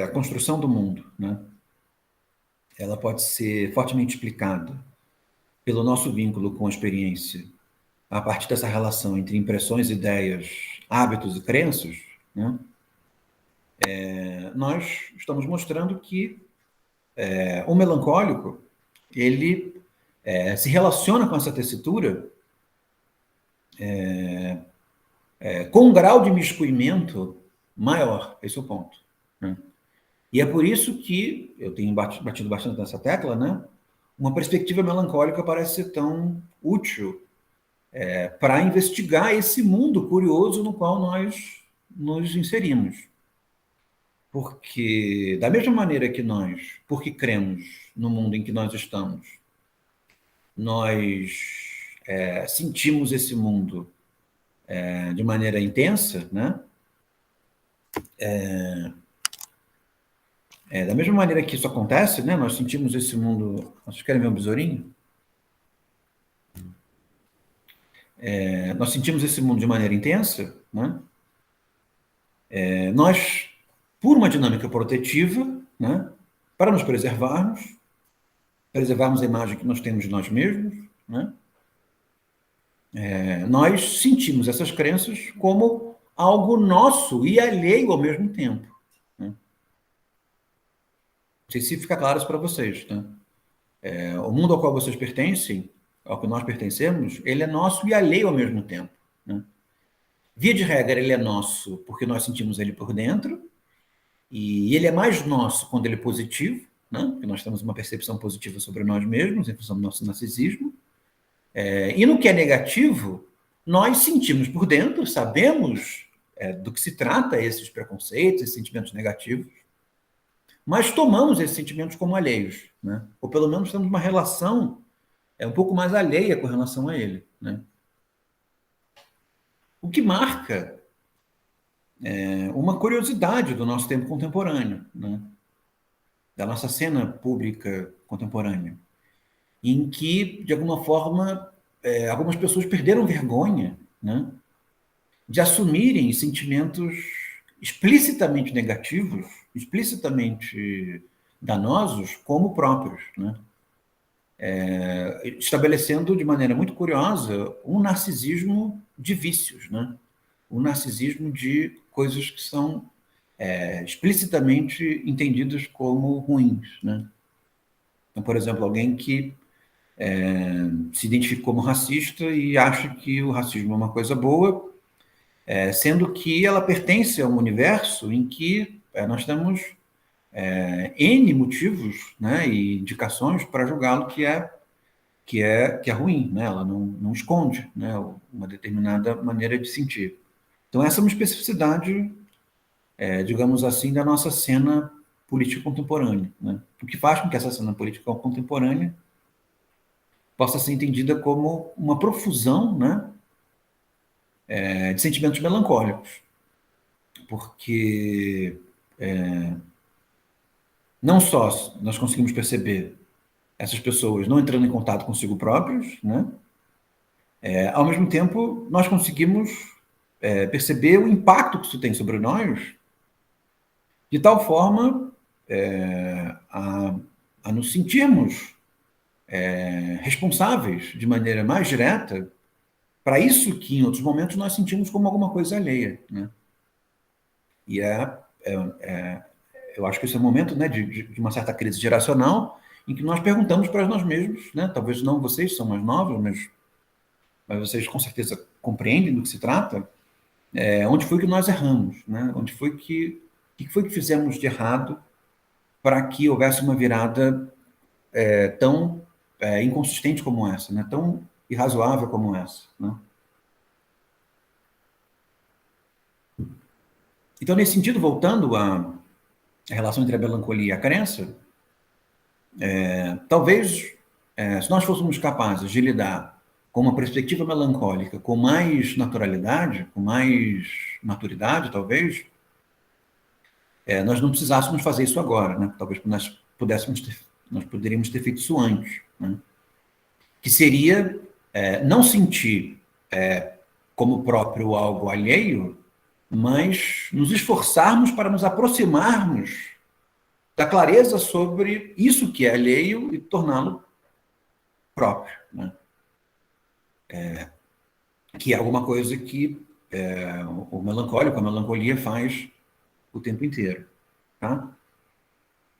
a construção do mundo, né, ela pode ser fortemente explicada pelo nosso vínculo com a experiência, a partir dessa relação entre impressões, ideias, hábitos e crenças, né, nós estamos mostrando que o melancólico, ele se relaciona com essa tessitura com um grau de imiscuimento maior, esse é o ponto, né? E é por isso que eu tenho batido bastante nessa tecla, né? Uma perspectiva melancólica parece ser tão útil para investigar esse mundo curioso no qual nós nos inserimos. Porque, da mesma maneira que nós, porque cremos no mundo em que nós estamos, nós sentimos esse mundo de maneira intensa, né? Da mesma maneira que isso acontece, né? Nós sentimos esse mundo. Vocês querem ver um besourinho? Nós sentimos esse mundo de maneira intensa, né? Nós por uma dinâmica protetiva, né, para nos preservarmos a imagem que nós temos de nós mesmos, né, nós sentimos essas crenças como algo nosso e alheio ao mesmo tempo. Né? Não sei se fica claro isso para vocês. Né? O mundo ao qual vocês pertencem, ao que nós pertencemos, ele é nosso e alheio ao mesmo tempo. Né? Via de regra, ele é nosso porque nós sentimos ele por dentro, e ele é mais nosso quando ele é positivo, né? Porque nós temos uma percepção positiva sobre nós mesmos, em função do nosso narcisismo. E no que é negativo, nós sentimos por dentro, sabemos do que se trata esses preconceitos, esses sentimentos negativos, mas tomamos esses sentimentos como alheios, né? Ou pelo menos temos uma relação um pouco mais alheia com relação a ele. Né? O que marca uma curiosidade do nosso tempo contemporâneo, né? Da nossa cena pública contemporânea, em que, de alguma forma, algumas pessoas perderam vergonha, né, de assumirem sentimentos explicitamente negativos, explicitamente danosos, como próprios, né? Estabelecendo de maneira muito curiosa um narcisismo de vícios, né? Um narcisismo de coisas que são explicitamente entendidas como ruins, né? Então, por exemplo, alguém que se identifica como racista e acha que o racismo é uma coisa boa, sendo que ela pertence a um universo em que nós temos N motivos, né, e indicações para julgá-lo que é ruim, né? Ela não esconde, né, uma determinada maneira de sentir. Então, essa é uma especificidade, digamos assim, da nossa cena política contemporânea. Né? O que faz com que essa cena política contemporânea possa ser entendida como uma profusão, né, de sentimentos melancólicos. Porque não só nós conseguimos perceber essas pessoas não entrando em contato consigo próprios, né? Ao mesmo tempo, nós conseguimos perceber o impacto que isso tem sobre nós, de tal forma a nos sentirmos responsáveis de maneira mais direta para isso que, em outros momentos, nós sentimos como alguma coisa alheia. Né? E eu acho que esse é um momento, né, de uma certa crise geracional, em que nós perguntamos para nós mesmos, né, talvez não vocês, são mais novos, mas vocês com certeza compreendem do que se trata, onde foi que nós erramos, né? Onde foi que foi que fizemos de errado para que houvesse uma virada tão inconsistente como essa, né? Tão irrazoável como essa, né? Então, nesse sentido, voltando à relação entre a melancolia e a crença, talvez, se nós fôssemos capazes de lidar com uma perspectiva melancólica com mais naturalidade, com mais maturidade, talvez, nós não precisássemos fazer isso agora, né? Talvez nós poderíamos ter feito isso antes, né? Que seria não sentir como próprio algo alheio, mas nos esforçarmos para nos aproximarmos da clareza sobre isso que é alheio e torná-lo próprio, né? Que é alguma coisa que o melancólico, a melancolia faz o tempo inteiro, tá?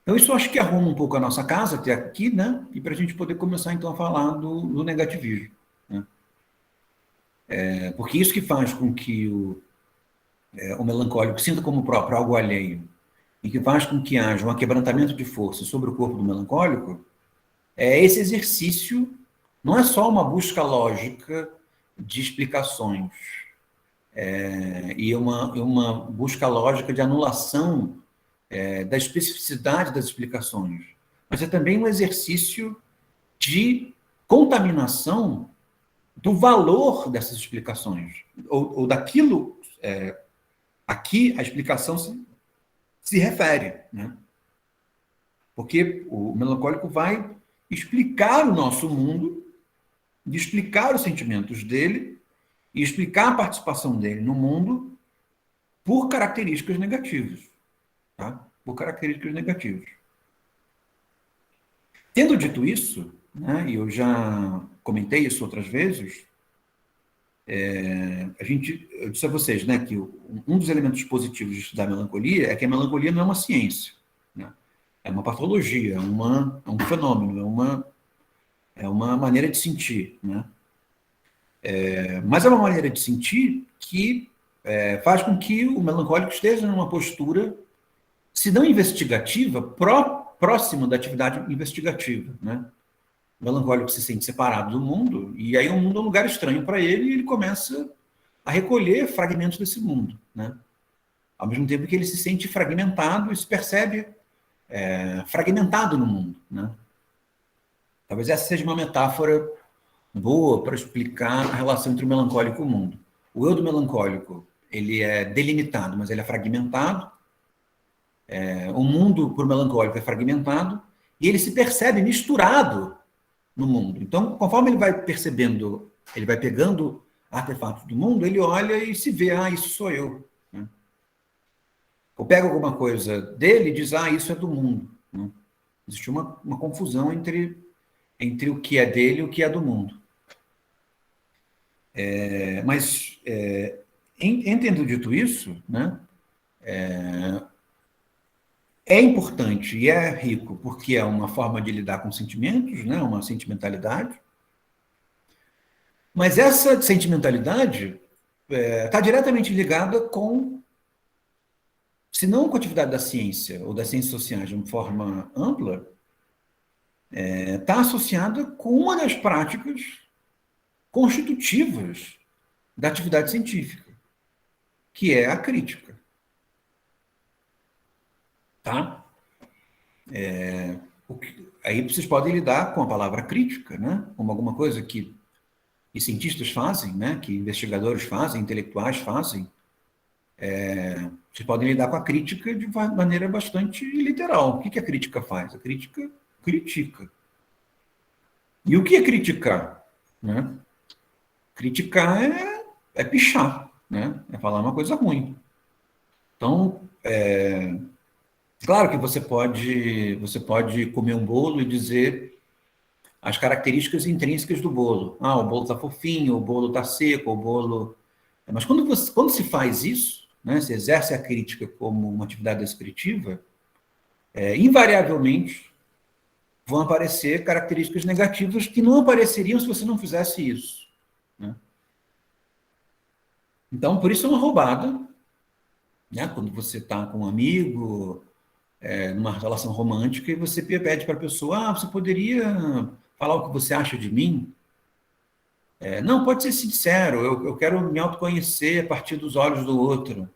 Então, isso eu acho que arruma um pouco a nossa casa até aqui, né? E para a gente poder começar, então, a falar do negativismo, né? Porque isso que faz com que o melancólico sinta como próprio algo alheio e que faz com que haja um aquebrantamento de força sobre o corpo do melancólico esse exercício, não é só uma busca lógica de explicações e uma busca lógica de anulação da especificidade das explicações, mas é também um exercício de contaminação do valor dessas explicações, ou daquilo a que a explicação se refere, né? Porque o melancólico vai explicar o nosso mundo, de explicar os sentimentos dele e explicar a participação dele no mundo por características negativas. tá? Por características negativas. Tendo dito isso, né, e eu já comentei isso outras vezes, eu disse a vocês, né, que um dos elementos positivos de estudar melancolia é que a melancolia não é uma ciência, né? É uma patologia, é um fenômeno, é uma maneira de sentir, né? Mas é uma maneira de sentir que faz com que o melancólico esteja numa postura, se não investigativa, próxima da atividade investigativa, né? O melancólico se sente separado do mundo, e aí o mundo é um lugar estranho para ele, e ele começa a recolher fragmentos desse mundo, né? Ao mesmo tempo que ele se sente fragmentado e se percebe fragmentado no mundo, né? Talvez essa seja uma metáfora boa para explicar a relação entre o melancólico e o mundo. O eu do melancólico, ele é delimitado, mas ele é fragmentado. O mundo, por melancólico, é fragmentado, e ele se percebe misturado no mundo. Então, conforme ele vai percebendo, ele vai pegando artefatos do mundo, ele olha e se vê, isso sou eu, né? Ou pega alguma coisa dele e diz, isso é do mundo, né? Existe uma confusão entre o que é dele e o que é do mundo. Mas, entendo dito isso, né, é importante e é rico, porque é uma forma de lidar com sentimentos, né, uma sentimentalidade, mas essa sentimentalidade está diretamente ligada com, se não com a atividade da ciência ou das ciências sociais de uma forma ampla, está associada com uma das práticas constitutivas da atividade científica, que é a crítica. Tá? Aí vocês podem lidar com a palavra crítica, né? Como alguma coisa que cientistas fazem, né? Que investigadores fazem, intelectuais fazem. Vocês podem lidar com a crítica de maneira bastante literal. O que a crítica faz? A crítica critica. E o que é criticar? Né? Criticar é pichar, né? É falar uma coisa ruim. Então, claro que você pode comer um bolo e dizer as características intrínsecas do bolo. O bolo está fofinho, o bolo está seco, o bolo... Mas quando se faz isso, né, se exerce a crítica como uma atividade descritiva, invariavelmente vão aparecer características negativas que não apareceriam se você não fizesse isso, né? Então, por isso é uma roubada, né? Quando você está com um amigo, numa relação romântica, e você pede para a pessoa, você poderia falar o que você acha de mim? Não, pode ser sincero, eu quero me autoconhecer a partir dos olhos do outro.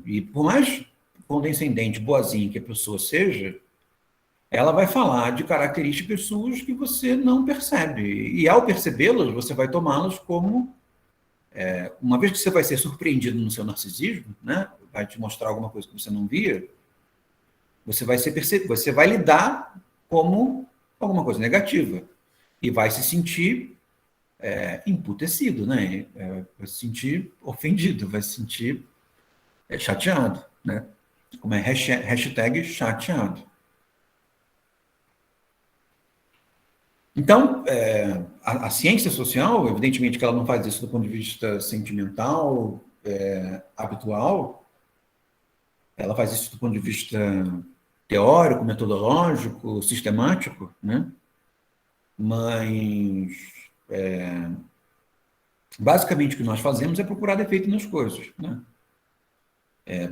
E por mais condescendente, boazinha que a pessoa seja, ela vai falar de características suas que você não percebe. E ao percebê-las, você vai tomá-las como... uma vez que você vai ser surpreendido no seu narcisismo, né? Vai te mostrar alguma coisa que você não via, você vai lidar como alguma coisa negativa. E vai se sentir emputecido, né? Vai se sentir ofendido, vai se sentir chateado, né? Como é hashtag chateado. Então, a ciência social, evidentemente que ela não faz isso do ponto de vista sentimental, habitual, ela faz isso do ponto de vista teórico, metodológico, sistemático, né? Mas, basicamente, o que nós fazemos é procurar defeito nas coisas, né?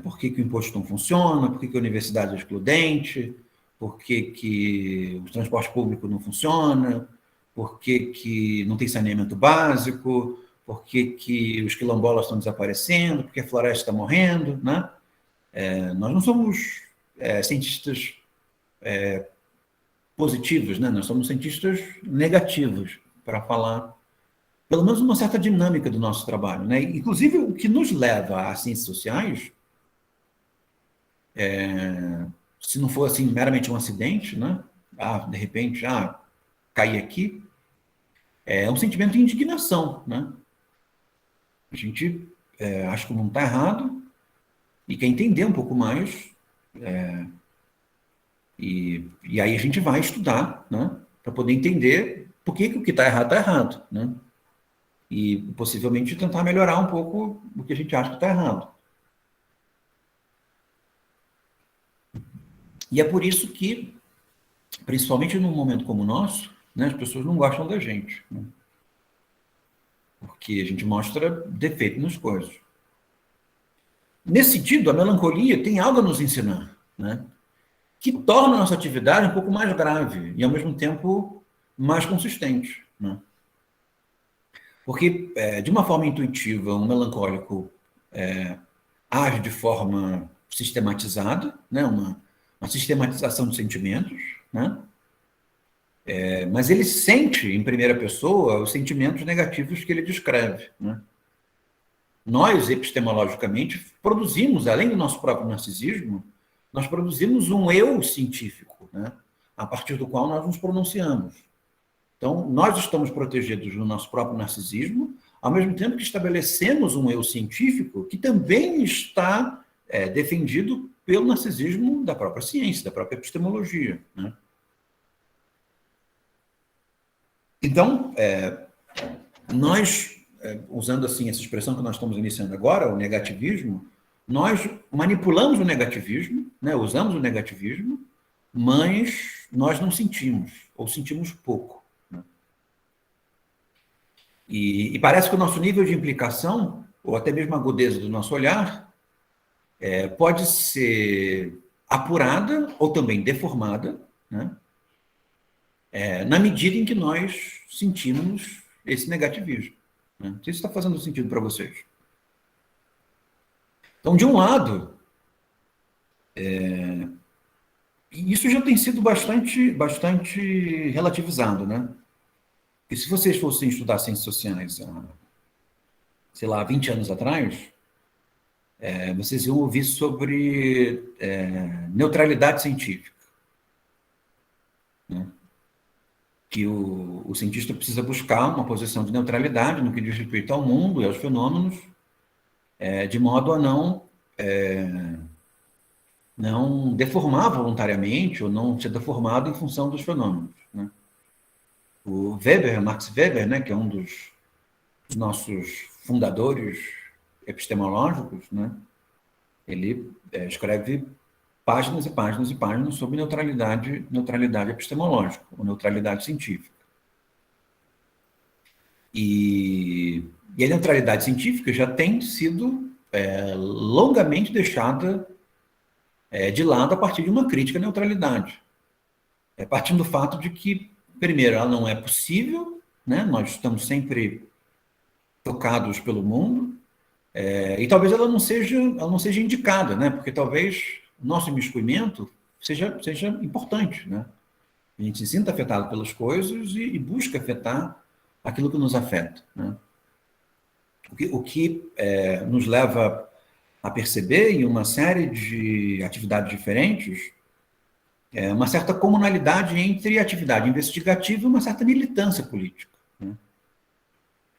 Por que o imposto não funciona, por que a universidade é excludente, por que o transporte público não funciona, por que não tem saneamento básico, por que os quilombolas estão desaparecendo, por que a floresta está morrendo, né? Nós não somos cientistas positivos, né? Nós somos cientistas negativos, para falar, pelo menos, uma certa dinâmica do nosso trabalho, né? Inclusive, o que nos leva às ciências sociais, se não for assim meramente um acidente, né? De repente, caí aqui, é um sentimento de indignação, né? A gente acha que o mundo está errado, e quer entender um pouco mais, e aí a gente vai estudar, né, para poder entender por que o que está errado, né, e possivelmente tentar melhorar um pouco o que a gente acha que está errado. E é por isso que, principalmente num momento como o nosso, né, as pessoas não gostam da gente, né, porque a gente mostra defeito nas coisas. Nesse sentido, a melancolia tem algo a nos ensinar, né, que torna a nossa atividade um pouco mais grave e, ao mesmo tempo, mais consistente, né? Porque, de uma forma intuitiva, um melancólico age de forma sistematizada, né? Uma sistematização de sentimentos, né? Mas ele sente, em primeira pessoa, os sentimentos negativos que ele descreve, né? Nós, epistemologicamente, produzimos, além do nosso próprio narcisismo, nós produzimos um eu científico, né? A partir do qual nós nos pronunciamos. Então, nós estamos protegidos no nosso próprio narcisismo, ao mesmo tempo que estabelecemos um eu científico que também está defendido pelo narcisismo da própria ciência, da própria epistemologia, né? Então, nós, usando assim essa expressão que nós estamos iniciando agora, o negativismo, nós manipulamos o negativismo, né? Usamos o negativismo, mas nós não sentimos, ou sentimos pouco. E parece que o nosso nível de implicação, ou até mesmo a agudeza do nosso olhar, pode ser apurada ou também deformada, né? Na medida em que nós sentimos esse negativismo, né? Não sei se está fazendo sentido para vocês. Então, de um lado, isso já tem sido bastante relativizado, né? E se vocês fossem estudar ciências sociais, sei lá, 20 anos atrás, vocês iam ouvir sobre neutralidade científica, né? Que o cientista precisa buscar uma posição de neutralidade no que diz respeito ao mundo e aos fenômenos, de modo a não deformar voluntariamente ou não ser deformado em função dos fenômenos, né? O Weber, Max Weber, né, que é um dos nossos fundadores epistemológicos, né, ele escreve páginas e páginas e páginas sobre neutralidade epistemológica, ou neutralidade científica. E a neutralidade científica já tem sido longamente deixada de lado a partir de uma crítica à neutralidade. Partindo do fato de que, primeiro, ela não é possível, né? Nós estamos sempre tocados pelo mundo, e talvez ela não seja indicada, né? Porque talvez o nosso imiscuimento seja importante, né? A gente se sinta afetado pelas coisas e busca afetar aquilo que nos afeta, né? O que nos leva a perceber em uma série de atividades diferentes uma certa comunalidade entre atividade investigativa e uma certa militância política, né?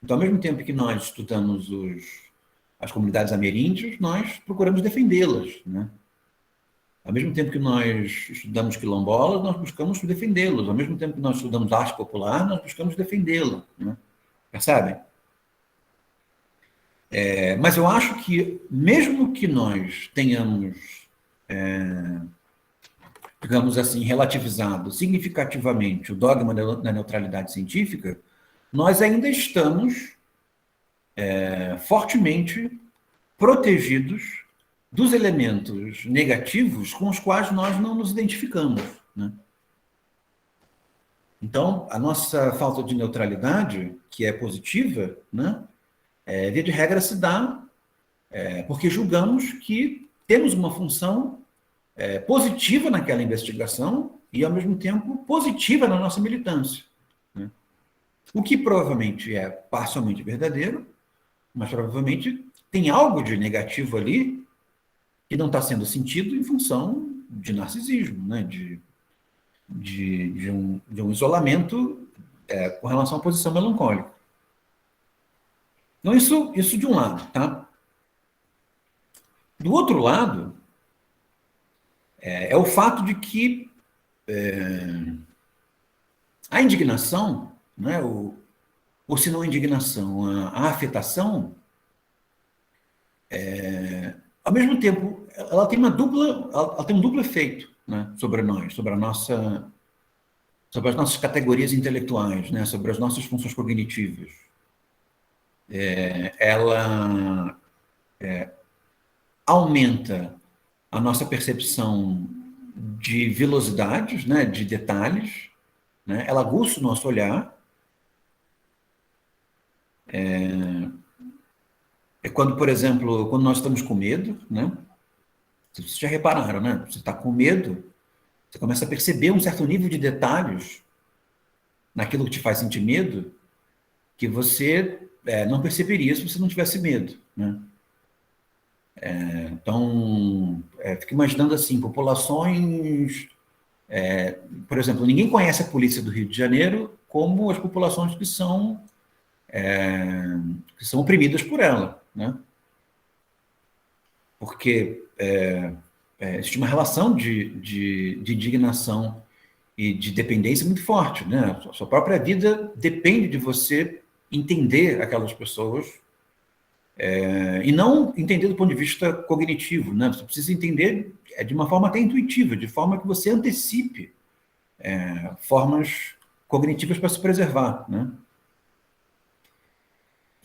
Então, ao mesmo tempo que nós estudamos as comunidades ameríndias, nós procuramos defendê-las, né? Ao mesmo tempo que nós estudamos quilombolas, nós buscamos defendê-los. Ao mesmo tempo que nós estudamos arte popular, nós buscamos defendê-la, né? Percebem? Mas eu acho que, mesmo que nós tenhamos, digamos assim, relativizado significativamente o dogma da neutralidade científica, nós ainda estamos fortemente protegidos dos elementos negativos com os quais nós não nos identificamos, né? Então, a nossa falta de neutralidade, que é positiva, né, via de regra se dá porque julgamos que temos uma função positiva naquela investigação e, ao mesmo tempo, positiva na nossa militância, né? O que provavelmente é parcialmente verdadeiro, mas provavelmente tem algo de negativo ali que não está sendo sentido em função de narcisismo, né? de um isolamento com relação à posição melancólica. Então, isso de um lado, tá? Do outro lado, é o fato de que a indignação, né, ou se não a indignação, a afetação, ao mesmo tempo, ela tem ela tem um duplo efeito, né, sobre nós, sobre as nossas categorias intelectuais, né, sobre as nossas funções cognitivas. Ela aumenta a nossa percepção de velocidades, né, de detalhes, né, ela aguça o nosso olhar. É quando, por exemplo, quando nós estamos com medo, né? Vocês já repararam, né? Você está com medo, você começa a perceber um certo nível de detalhes naquilo que te faz sentir medo que você não perceberia se você não tivesse medo, né? Então, fico imaginando assim, populações, por exemplo, ninguém conhece a polícia do Rio de Janeiro como as populações que são oprimidas por ela, né? Porque existe uma relação de indignação e de dependência muito forte, né? A sua própria vida depende de você entender aquelas pessoas e não entender do ponto de vista cognitivo, né? Você precisa entender de uma forma até intuitiva, de forma que você antecipe formas cognitivas para se preservar, né?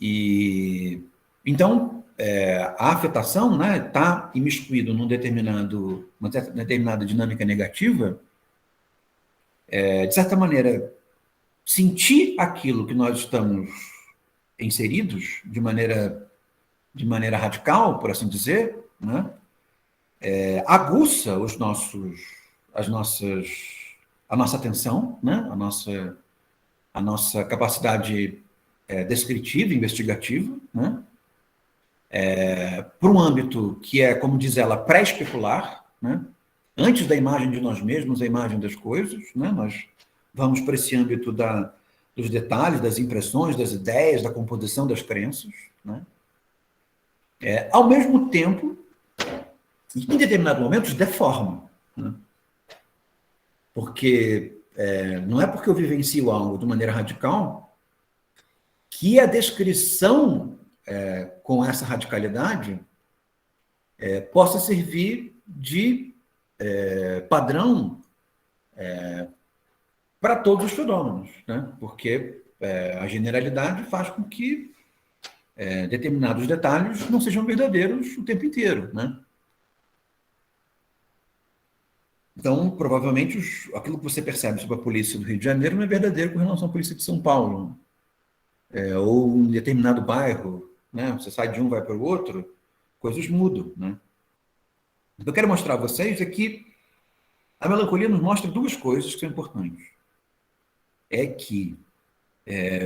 E então a afetação, né, está imiscuído uma determinada dinâmica negativa, de certa maneira, sentir aquilo que nós estamos inseridos de maneira radical, por assim dizer, né, aguça as nossas, a nossa atenção, né, a nossa capacidade descritiva, investigativa, né, para um âmbito que é, como diz ela, pré-especular, né, antes da imagem de nós mesmos, a imagem das coisas, né, nós vamos para esse âmbito dos detalhes, das impressões, das ideias, da composição das crenças, né, ao mesmo tempo, em determinados momentos, deforma, né, porque não é porque eu vivencio algo de maneira radical que a descrição com essa radicalidade possa servir de padrão para todos os fenômenos, né? Porque a generalidade faz com que determinados detalhes não sejam verdadeiros o tempo inteiro, né? Então, provavelmente, aquilo que você percebe sobre a polícia do Rio de Janeiro não é verdadeiro com relação à polícia de São Paulo, ou um determinado bairro, né? Você sai de um, vai para o outro, coisas mudam, né? O que eu quero mostrar a vocês é que a melancolia nos mostra duas coisas que são importantes. É que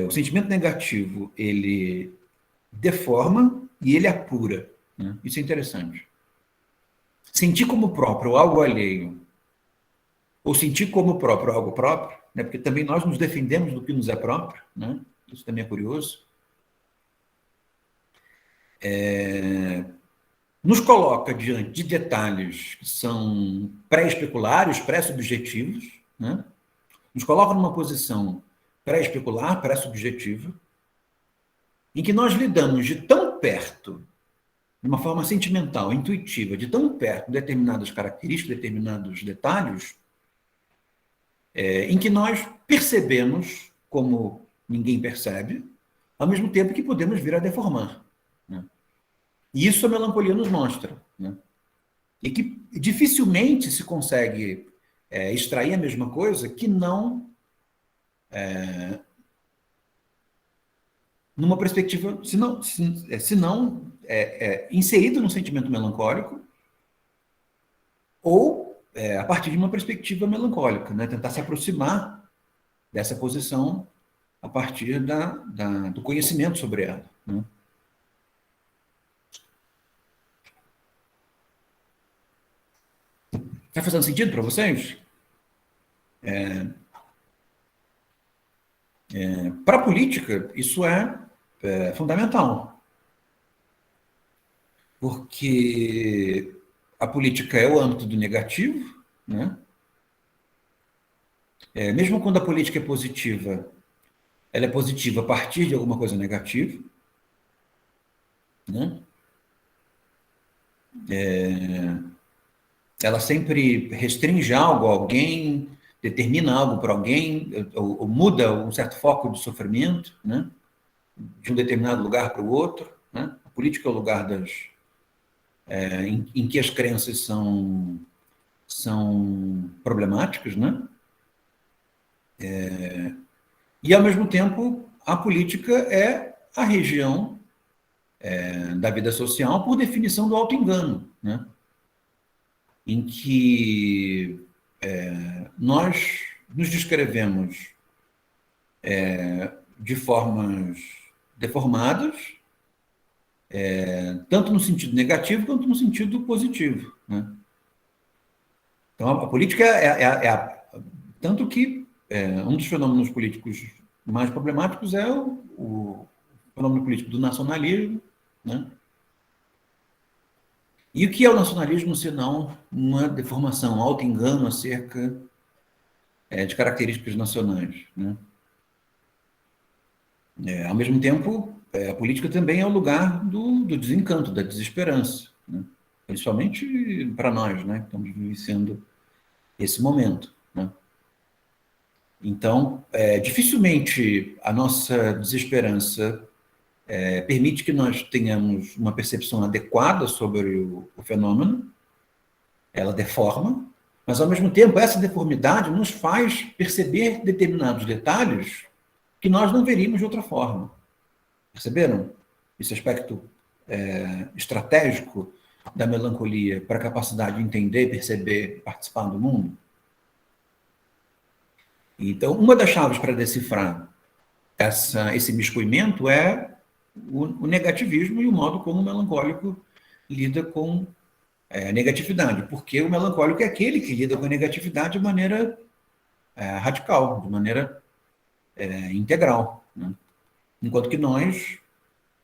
o sentimento negativo, ele deforma e ele apura, né? Isso é interessante. Sentir como próprio algo alheio, ou sentir como próprio algo próprio, né? Porque também nós nos defendemos do que nos é próprio, né? Isso também é curioso. Nos coloca diante de detalhes que são pré-especulares, pré-subjetivos, né? Nos coloca numa posição pré-especular, pré-subjetiva, em que nós lidamos de tão perto, de uma forma sentimental, intuitiva, de tão perto, determinadas características, determinados detalhes, em que nós percebemos como ninguém percebe, ao mesmo tempo que podemos vir a deformar, né? E isso a melancolia nos mostra, né? E que dificilmente se consegue extrair a mesma coisa que não numa perspectiva, se não inserido num sentimento melancólico ou a partir de uma perspectiva melancólica, né? Tentar se aproximar dessa posição a partir do conhecimento sobre ela, né? Está fazendo sentido para vocês? Para a política, isso é fundamental. porque a política é o âmbito do negativo, né? Mesmo quando a política é positiva, ela é positiva a partir de alguma coisa negativa, né? Ela sempre restringe algo a alguém, determina algo para alguém, ou muda um certo foco de sofrimento, né? De um determinado lugar para o outro, né? A política é o lugar em que as crenças são problemáticas, né? E, ao mesmo tempo, a política é a região da vida social, por definição do auto-engano, né? Em que nós nos descrevemos de formas deformadas, tanto no sentido negativo quanto no sentido positivo, né? Então, a política tanto que um dos fenômenos políticos mais problemáticos é o fenômeno político do nacionalismo, né? E o que é o nacionalismo, senão uma deformação, um auto-engano acerca de características nacionais, né? Ao mesmo tempo, a política também é o lugar do desencanto, da desesperança, né? Principalmente para nós, né, que estamos vivenciando esse momento, né? Então, dificilmente a nossa desesperança permite que nós tenhamos uma percepção adequada sobre o fenômeno, ela deforma, mas, ao mesmo tempo, essa deformidade nos faz perceber determinados detalhes que nós não veríamos de outra forma. Perceberam esse aspecto estratégico da melancolia para a capacidade de entender, perceber e participar do mundo? Então, uma das chaves para decifrar esse miscuimento é o negativismo e o modo como o melancólico lida com a negatividade, porque o melancólico é aquele que lida com a negatividade de maneira radical, de maneira integral, né? Enquanto que nós,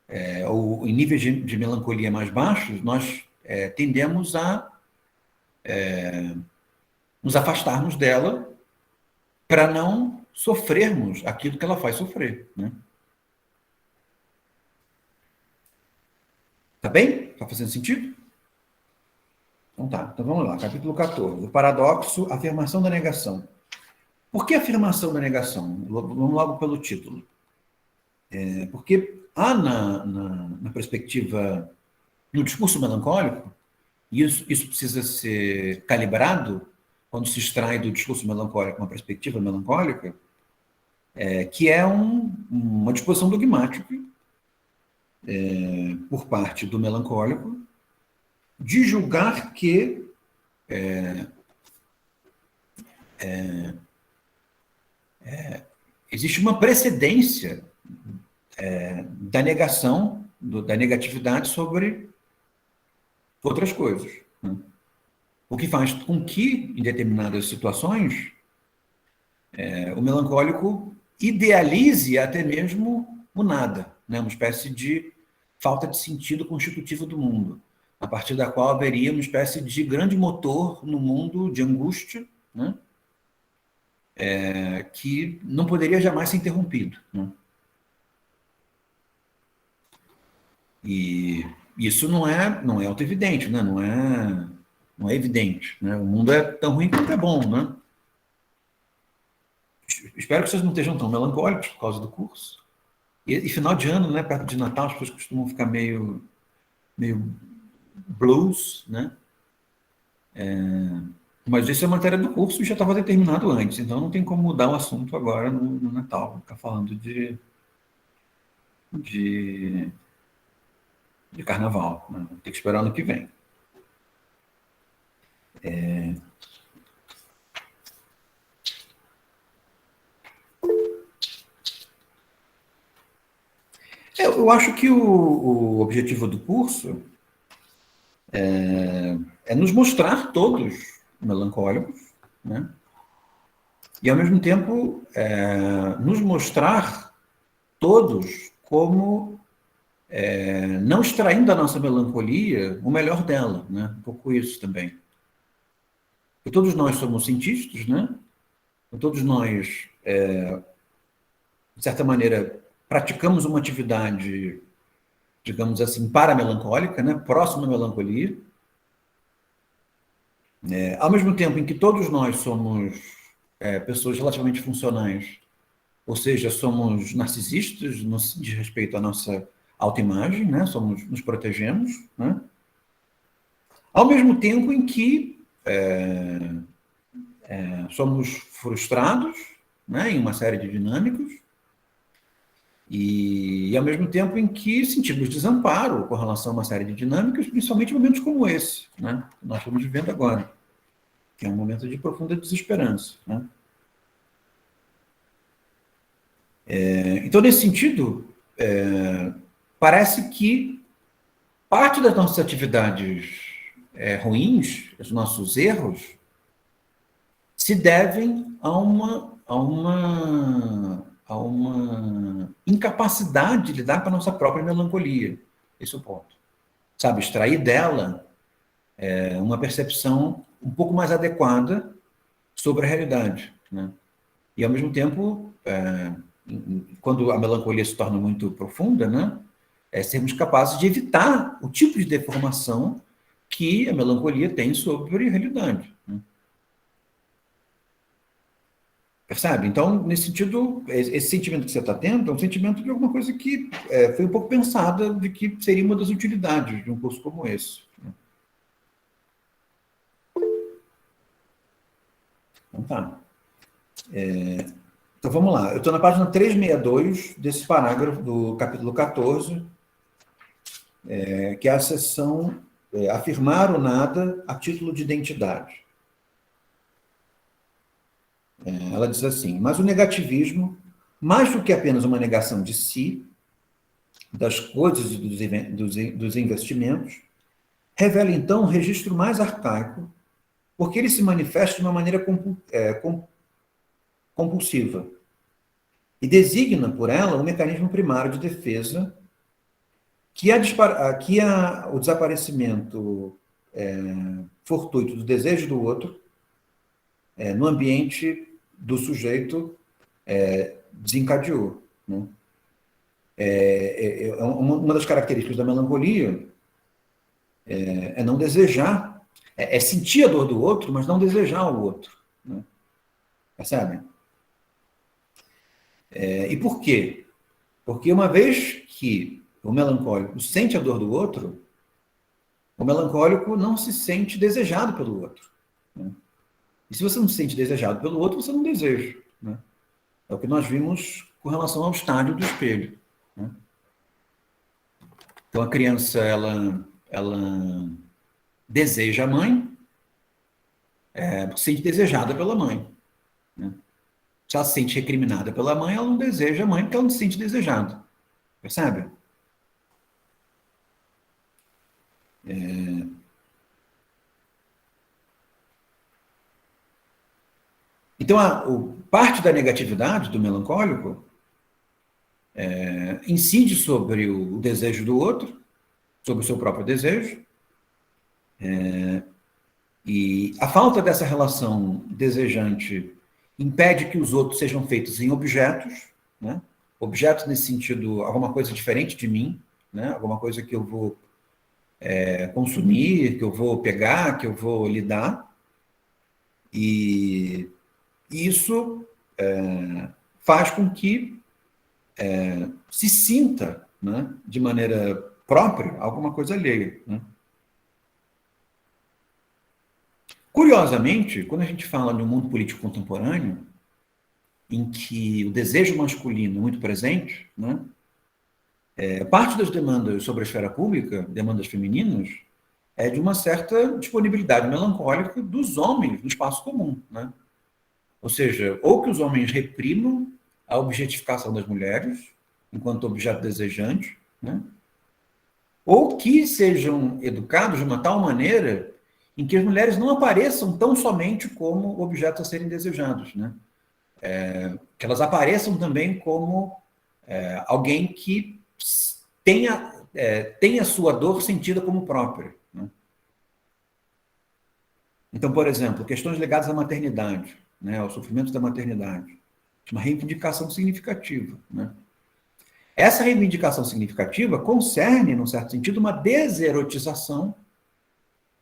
em níveis de melancolia mais baixos, nós tendemos a nos afastarmos dela para não sofrermos aquilo que ela faz sofrer, né? Tá bem? Tá fazendo sentido? Então tá, então vamos lá, capítulo 14. O paradoxo, afirmação da negação. Por que afirmação da negação? Vamos logo pelo título. Porque há na perspectiva, no discurso melancólico, e isso precisa ser calibrado quando se extrai do discurso melancólico uma perspectiva melancólica, que é uma disposição dogmática por parte do melancólico de julgar que existe uma precedência da negação, da negatividade sobre outras coisas, né? O que faz com que, em determinadas situações, o melancólico idealize até mesmo o nada, né? Uma espécie de falta de sentido constitutivo do mundo, a partir da qual haveria uma espécie de grande motor no mundo de angústia, né? Que não poderia jamais ser interrompido, né? E isso não é autoevidente, né? Não é evidente, né? O mundo é tão ruim quanto é bom, né? Espero que vocês não estejam tão melancólicos por causa do curso. E final de ano, né, perto de Natal, as pessoas costumam ficar meio blues, né? Mas isso é matéria do curso e já estava determinado antes, então não tem como mudar o assunto agora no Natal, ficar falando de carnaval, né? Tem que esperar ano que vem. Eu acho que o objetivo do curso é nos mostrar todos melancólicos, né? E, ao mesmo tempo, nos mostrar todos como não extraindo da nossa melancolia o melhor dela, né? Um pouco isso também. E todos nós somos cientistas, né? Todos nós, de certa maneira, praticamos uma atividade, digamos assim, paramelancólica, né? Próxima à melancolia. Ao mesmo tempo em que todos nós somos pessoas relativamente funcionais, ou seja, somos narcisistas no que diz respeito à nossa autoimagem, né? Nos protegemos, né? Ao mesmo tempo em que somos frustrados, né? Em uma série de dinâmicas, e ao mesmo tempo em que sentimos desamparo com relação a uma série de dinâmicas, principalmente em momentos como esse, né? Que nós estamos vivendo agora, que é um momento de profunda desesperança, né? Então, nesse sentido, parece que parte das nossas atividades ruins, os nossos erros, se devem a uma incapacidade de lidar com a nossa própria melancolia. Esse é o ponto. Sabe, extrair dela uma percepção um pouco mais adequada sobre a realidade, né? E, ao mesmo tempo, quando a melancolia se torna muito profunda, né, sermos capazes de evitar o tipo de deformação que a melancolia tem sobre a realidade, né? Percebe? Então, nesse sentido, esse sentimento que você está tendo é um sentimento de alguma coisa que foi um pouco pensada de que seria uma das utilidades de um curso como esse, né? Então, tá. Então, vamos lá. Eu estou na página 362 desse parágrafo do capítulo 14, que é a seção afirmar o nada a título de identidade. Ela diz assim: mas o negativismo, mais do que apenas uma negação de si, das coisas e dos investimentos, revela então um registro mais arcaico, porque ele se manifesta de uma maneira compulsiva e designa por ela um mecanismo primário de defesa que o desaparecimento fortuito do desejo do outro no ambiente do sujeito desencadeou, né? Uma das características da melancolia não desejar, sentir a dor do outro, mas não desejar o outro, né? Percebe? E por quê? Porque uma vez que o melancólico sente a dor do outro, o melancólico não se sente desejado pelo outro, né? E se você não se sente desejado pelo outro, você não deseja, né? É o que nós vimos com relação ao estádio do espelho, né? Então, a criança, ela deseja a mãe, se sente desejada pela mãe, né? Se ela se sente recriminada pela mãe, ela não deseja a mãe porque ela não se sente desejada. Percebe? Então, parte da negatividade do melancólico incide sobre o desejo do outro, sobre o seu próprio desejo, e a falta dessa relação desejante impede que os outros sejam feitos em objetos, né? Objetos nesse sentido, alguma coisa diferente de mim, né? Alguma coisa que eu vou consumir, que eu vou pegar, que eu vou lidar. E isso faz com que se sinta, né, de maneira própria, alguma coisa alheia, né? Curiosamente, quando a gente fala no mundo político contemporâneo, em que o desejo masculino é muito presente, né, parte das demandas sobre a esfera pública, demandas femininas, é de uma certa disponibilidade melancólica dos homens no espaço comum, né? Ou seja, ou que os homens reprimam a objetificação das mulheres enquanto objeto desejante, né? Ou que sejam educados de uma tal maneira em que as mulheres não apareçam tão somente como objetos a serem desejados, né? Que elas apareçam também como alguém que tenha tem a sua dor sentida como própria, né? Então, por exemplo, questões ligadas à maternidade, né, ao sofrimento da maternidade, uma reivindicação significativa, né? Essa reivindicação significativa concerne, num certo sentido, uma deserotização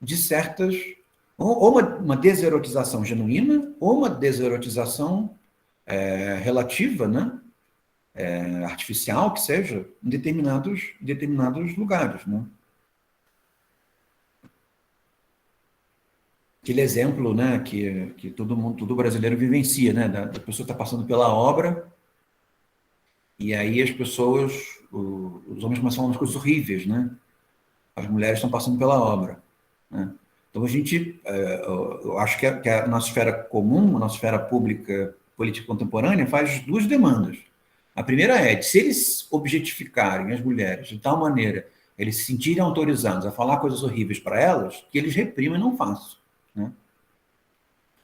de certas, ou uma deserotização genuína, ou uma deserotização relativa, né, artificial, que seja, em determinados lugares, né? Aquele exemplo, né, que todo brasileiro vivencia, né, da pessoa está passando pela obra e aí as pessoas, os homens começam a falar umas coisas horríveis, né? As mulheres estão passando pela obra, né? Então a gente, eu acho que a nossa esfera comum, a nossa esfera pública, política contemporânea, faz duas demandas. A primeira é, de se eles objetificarem as mulheres de tal maneira, eles se sentirem autorizados a falar coisas horríveis para elas, que eles reprimam e não façam, né?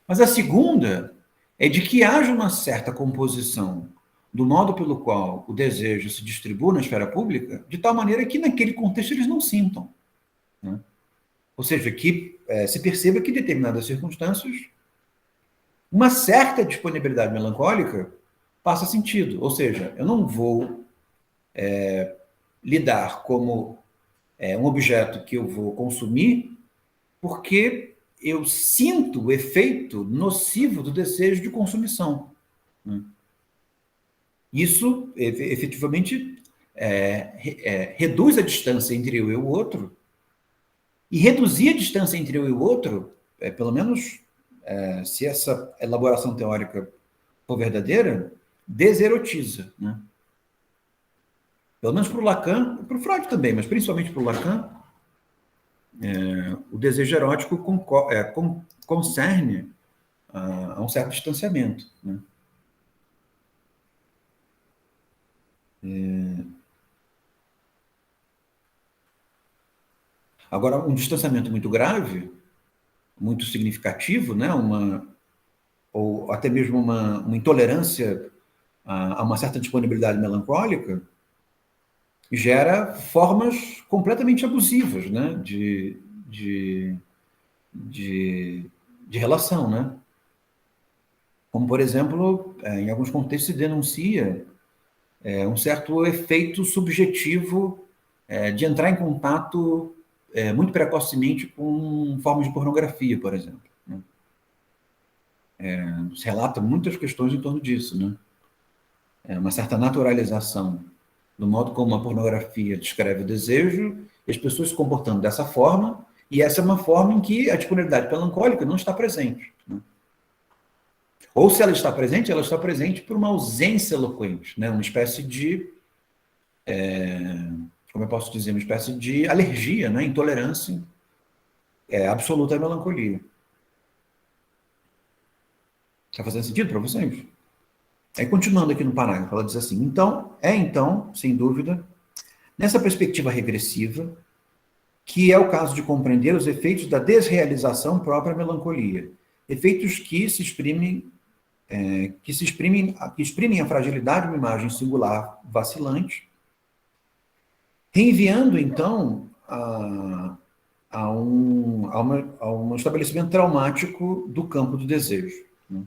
Mas a segunda é de que haja uma certa composição do modo pelo qual o desejo se distribui na esfera pública, de tal maneira que naquele contexto eles não sintam, né? Ou seja, que se perceba que em determinadas circunstâncias uma certa disponibilidade melancólica passa sentido. Ou seja, eu não vou lidar como um objeto que eu vou consumir porque eu sinto o efeito nocivo do desejo de consumição, né? Isso, efetivamente, reduz a distância entre eu e o outro, e reduzir a distância entre eu e o outro, pelo menos se essa elaboração teórica for verdadeira, deserotiza, né? Pelo menos para o Lacan, para o Freud também, mas principalmente para o Lacan, o desejo erótico concerne a um certo distanciamento, né? Agora, um distanciamento muito grave, muito significativo, né? Ou até mesmo uma intolerância a uma certa disponibilidade melancólica, gera formas completamente abusivas, né? De relação, né? Como, por exemplo, em alguns contextos se denuncia um certo efeito subjetivo de entrar em contato muito precocemente com formas de pornografia, por exemplo, né? Se relata muitas questões em torno disso, né? Uma certa naturalização do modo como a pornografia descreve o desejo, e as pessoas se comportando dessa forma, e essa é uma forma em que a disponibilidade melancólica não está presente, né? Ou se ela está presente por uma ausência eloquente, né? Uma espécie de, como eu posso dizer, uma espécie de alergia, né? Intolerância absoluta à melancolia. Está fazendo sentido para vocês? Aí, continuando aqui no parágrafo, ela diz assim, então, sem dúvida, nessa perspectiva regressiva, que é o caso de compreender os efeitos da desrealização própria à melancolia, efeitos que exprimem a fragilidade de uma imagem singular, vacilante, reenviando, então, a um estabelecimento traumático do campo do desejo, né?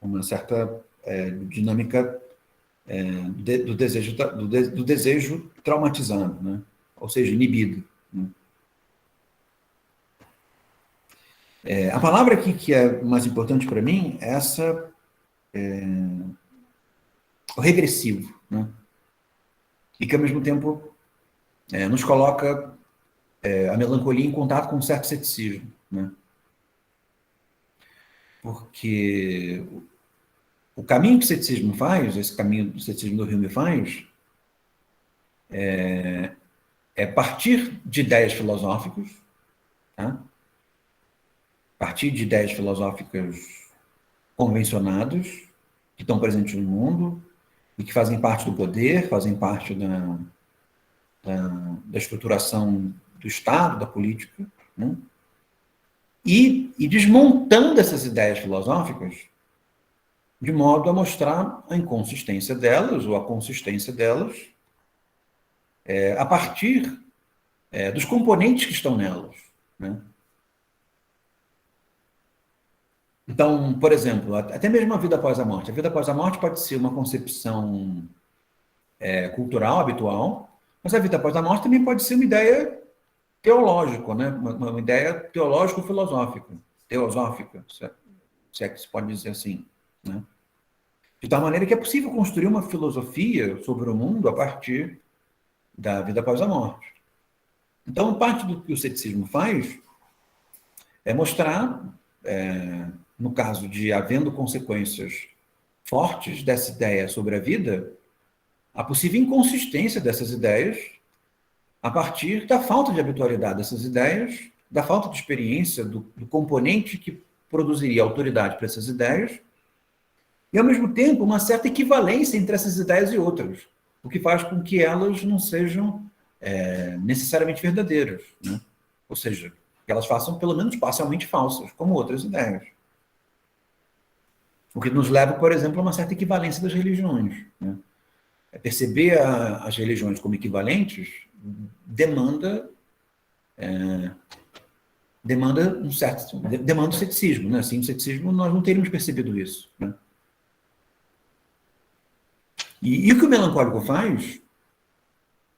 Uma certa dinâmica do desejo traumatizado, né? Ou seja, inibido, né? A palavra aqui que é mais importante para mim é o regressivo, né? E que, ao mesmo tempo, nos coloca a melancolia em contato com um certo ceticismo, né? Porque o caminho que o ceticismo faz, esse caminho do ceticismo do Hume faz, é partir de ideias filosóficas, tá? Partir de ideias filosóficas convencionadas, que estão presentes no mundo e que fazem parte do poder, fazem parte da estruturação do Estado, da política, né? E desmontando essas ideias filosóficas de modo a mostrar a inconsistência delas ou a consistência delas a partir dos componentes que estão nelas, né? Então, por exemplo, até mesmo a vida após a morte. A vida após a morte pode ser uma concepção cultural, habitual, mas a vida após a morte também pode ser uma ideia teológica, né? Uma ideia teológico-filosófica, teosófica, se é que se pode dizer assim, né? De tal maneira que é possível construir uma filosofia sobre o mundo a partir da vida após a morte. Então, parte do que o ceticismo faz é mostrar, no caso de havendo consequências fortes dessa ideia sobre a vida, a possível inconsistência dessas ideias a partir da falta de habitualidade dessas ideias, da falta de experiência do componente que produziria autoridade para essas ideias, e, ao mesmo tempo, uma certa equivalência entre essas ideias e outras, o que faz com que elas não sejam necessariamente verdadeiras, né? Ou seja, que elas façam, pelo menos, parcialmente falsas, como outras ideias. O que nos leva, por exemplo, a uma certa equivalência das religiões, né? Perceber as religiões como equivalentes demanda demanda o ceticismo, né? Sem o ceticismo, nós não teríamos percebido isso, né? E o que o melancólico faz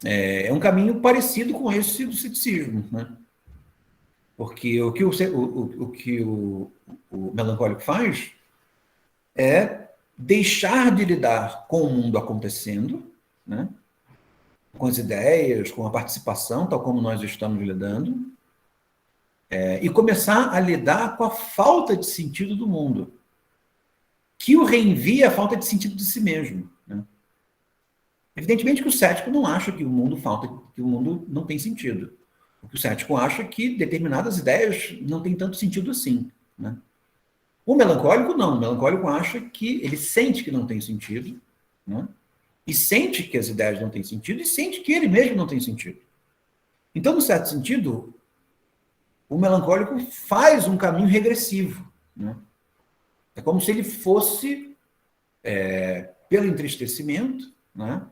é um caminho parecido com esse do ceticismo, né? Porque o melancólico faz é deixar de lidar com o mundo acontecendo, né? Com as ideias, com a participação, tal como nós estamos lidando, e começar a lidar com a falta de sentido do mundo, que o reenvia à falta de sentido de si mesmo, né? Evidentemente que o cético não acha que o mundo não tem sentido. O que o cético acha é que determinadas ideias não têm tanto sentido assim, né? O melancólico não. O melancólico acha que ele sente que não tem sentido, né? E sente que as ideias não têm sentido e sente que ele mesmo não tem sentido. Então, no certo sentido, o melancólico faz um caminho regressivo, né? É como se ele fosse, pelo entristecimento, né,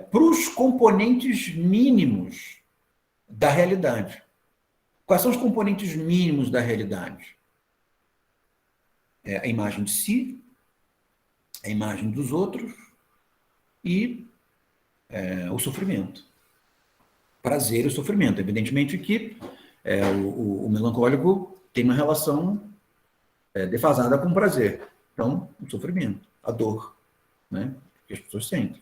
para os componentes mínimos da realidade. Quais são os componentes mínimos da realidade? A imagem de si, a imagem dos outros e o sofrimento. Prazer e o sofrimento. Evidentemente que o melancólico tem uma relação defasada com o prazer. Então, o sofrimento, a dor, né, que as pessoas sentem.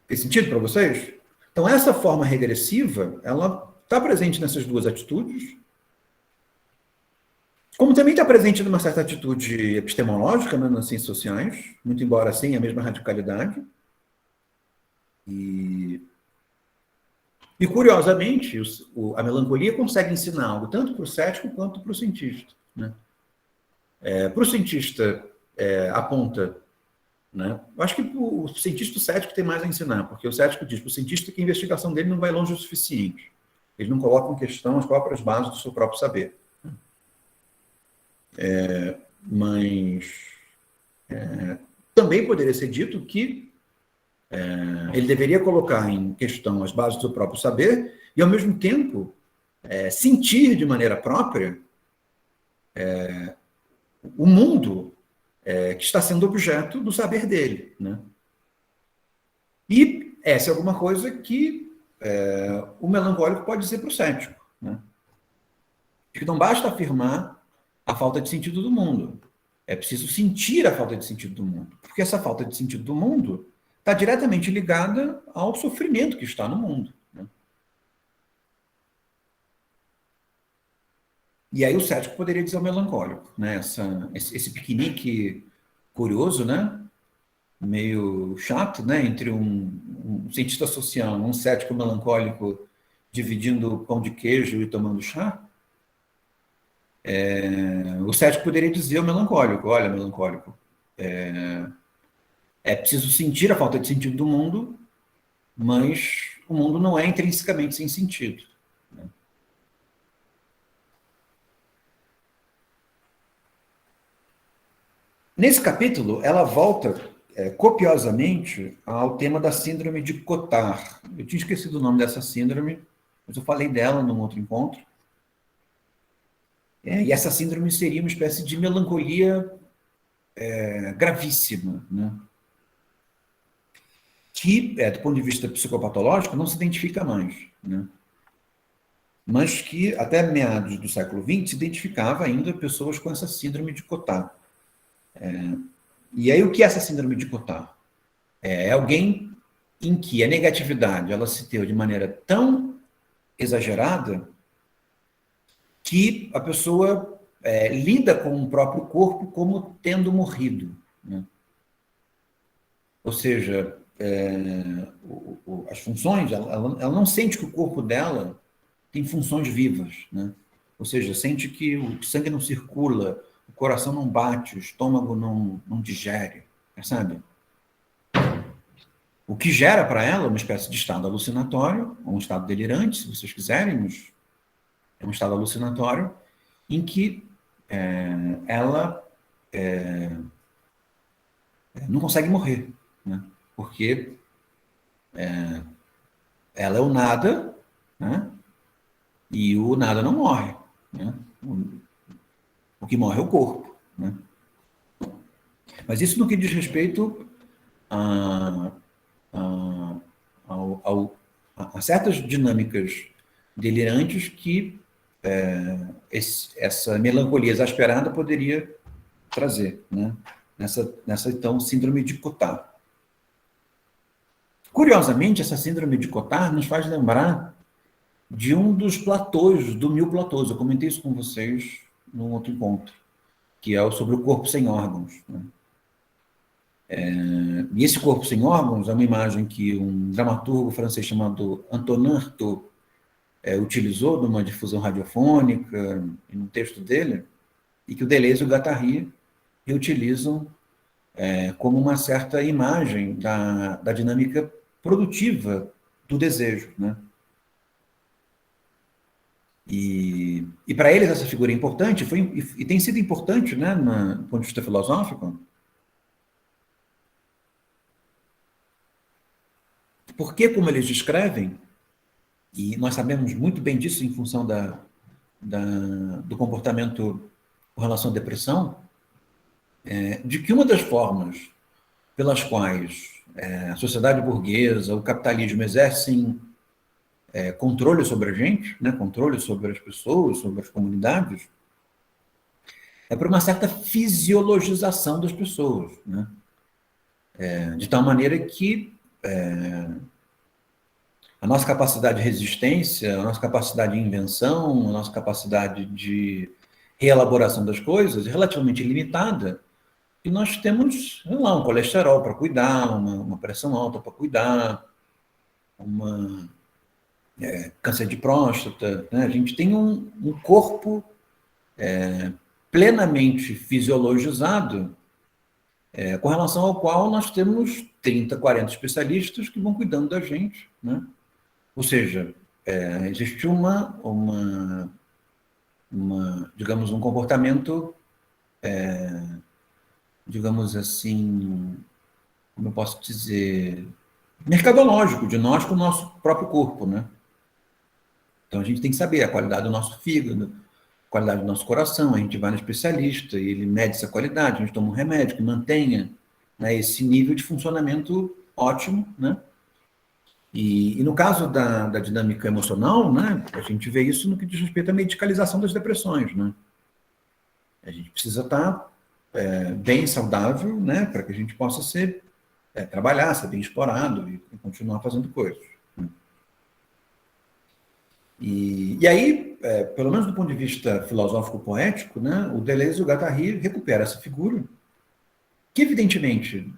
Fez sentido para vocês? Então, essa forma regressiva, ela está presente nessas duas atitudes, como também está presente numa certa atitude epistemológica, né, nas ciências sociais, muito embora sem a mesma radicalidade. E curiosamente, a melancolia consegue ensinar algo tanto para o cético quanto para o cientista, né? Para o cientista, aponta, né? Eu acho que o cientista cético tem mais a ensinar, porque o cético diz para o cientista que a investigação dele não vai longe o suficiente. Ele não coloca em questão as próprias bases do seu próprio saber. Mas também poderia ser dito que ele deveria colocar em questão as bases do seu próprio saber e, ao mesmo tempo, sentir de maneira própria o mundo que está sendo objeto do saber dele, né? E essa é alguma coisa que o melancólico pode dizer para o cético, né? Que não basta afirmar a falta de sentido do mundo. É preciso sentir a falta de sentido do mundo. Porque essa falta de sentido do mundo está diretamente ligada ao sofrimento que está no mundo, né? E aí o cético poderia dizer ao melancólico, né? Esse piquenique curioso, né? Meio chato, né? Entre um cientista social, um cético melancólico dividindo pão de queijo e tomando chá. O cético poderia dizer ao melancólico: olha, melancólico, é preciso sentir a falta de sentido do mundo, mas o mundo não é intrinsecamente sem sentido, né? Nesse capítulo, ela volta copiosamente ao tema da síndrome de Cotard. Eu tinha esquecido o nome dessa síndrome, mas eu falei dela num outro encontro. E essa síndrome seria uma espécie de melancolia gravíssima, né? Que, do ponto de vista psicopatológico, não se identifica mais, né? Mas que, até meados do século XX, se identificava ainda pessoas com essa síndrome de Cotard. E aí, o que é essa síndrome de Cotard? É alguém em que a negatividade ela se deu de maneira tão exagerada que a pessoa lida com o próprio corpo como tendo morrido, né? Ou seja, as funções, ela não sente que o corpo dela tem funções vivas, né? Ou seja, sente que o sangue não circula, o coração não bate, o estômago não digere, percebe? O que gera para ela uma espécie de estado alucinatório, ou um estado delirante, se vocês quiserem, mas é um estado alucinatório, em que ela não consegue morrer, né? Porque ela é o nada, né? E o nada não morre, né? O que morre é o corpo, né? Mas isso no que diz respeito a, a, a certas dinâmicas delirantes que essa melancolia exasperada poderia trazer, né? Nessa então, síndrome de Cotard. Curiosamente, essa síndrome de Cotard nos faz lembrar de um dos platôs, do Mil Platôs. Eu comentei isso com vocês num outro encontro, que é sobre o corpo sem órgãos, né? E esse corpo sem órgãos é uma imagem que um dramaturgo francês chamado Antonin Artaud utilizou numa difusão radiofônica, em um texto dele, e que o Deleuze e o Guattari reutilizam como uma certa imagem da dinâmica produtiva do desejo, né? E para eles essa figura é importante, e tem sido importante, né, do ponto de vista filosófico, porque, como eles descrevem, e nós sabemos muito bem disso em função do comportamento com relação à depressão, de que uma das formas pelas quais a sociedade burguesa, o capitalismo exercem controle sobre a gente, né, controle sobre as pessoas, sobre as comunidades, é por uma certa fisiologização das pessoas, né? De tal maneira que a nossa capacidade de resistência, a nossa capacidade de invenção, a nossa capacidade de reelaboração das coisas é relativamente limitada, e nós temos, sei lá, um colesterol para cuidar, uma pressão alta para cuidar, uma câncer de próstata, né? A gente tem um corpo plenamente fisiologizado, com relação ao qual nós temos 30, 40 especialistas que vão cuidando da gente, né? Ou seja, existe digamos, um comportamento, digamos assim, como eu posso dizer, mercadológico de nós com o nosso próprio corpo, né? Então a gente tem que saber a qualidade do nosso fígado, a qualidade do nosso coração, a gente vai no especialista e ele mede essa qualidade, a gente toma um remédio que mantenha, né, esse nível de funcionamento ótimo, né? E no caso da dinâmica emocional, né, a gente vê isso no que diz respeito à medicalização das depressões, né? A gente precisa estar bem saudável, né, para que a gente possa trabalhar, ser bem explorado e continuar fazendo coisas, né? E aí, pelo menos do ponto de vista filosófico-poético, né, o Deleuze e o Guattari recuperam essa figura, que evidentemente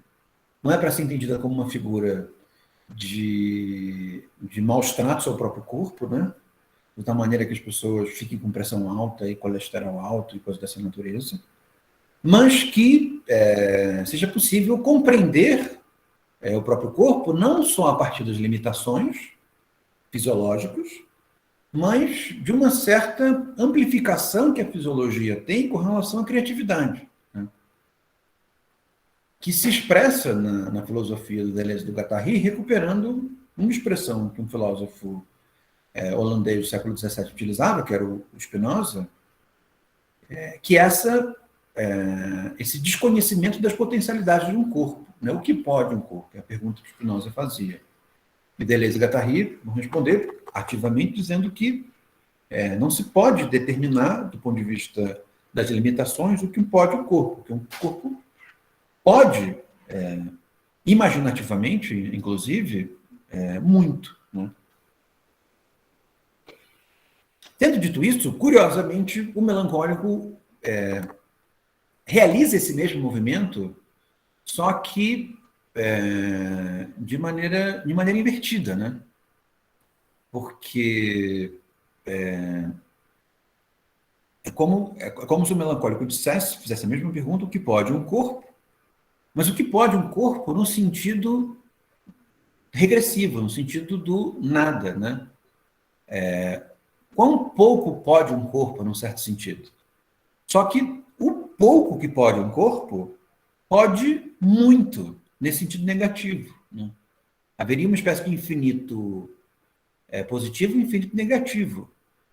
não é para ser entendida como uma figura de maus tratos ao próprio corpo, né, de tal maneira que as pessoas fiquem com pressão alta e colesterol alto e coisas dessa natureza, mas que seja possível compreender o próprio corpo não só a partir das limitações fisiológicas, mas de uma certa amplificação que a fisiologia tem com relação à criatividade, né? que se expressa na filosofia do Deleuze e do Guattari, recuperando uma expressão que um filósofo holandês do século XVII utilizava, que era o Spinoza, que esse desconhecimento das potencialidades de um corpo. Né? O que pode um corpo? É a pergunta que Spinoza fazia. E Deleuze e Guattari vão responder ativamente dizendo que não se pode determinar, do ponto de vista das limitações, o que pode um corpo. Porque um corpo pode, imaginativamente, inclusive, muito. Né? Tendo dito isso, curiosamente, o melancólico realiza esse mesmo movimento, só que de maneira invertida, né? Porque é como se o melancólico fizesse a mesma pergunta: o que pode um corpo? Mas o que pode um corpo no sentido regressivo, no sentido do nada, né? Quão pouco pode um corpo, num certo sentido? Só que o pouco que pode um corpo pode muito, nesse sentido negativo. Né? Haveria uma espécie de infinito positivo e infinito negativo.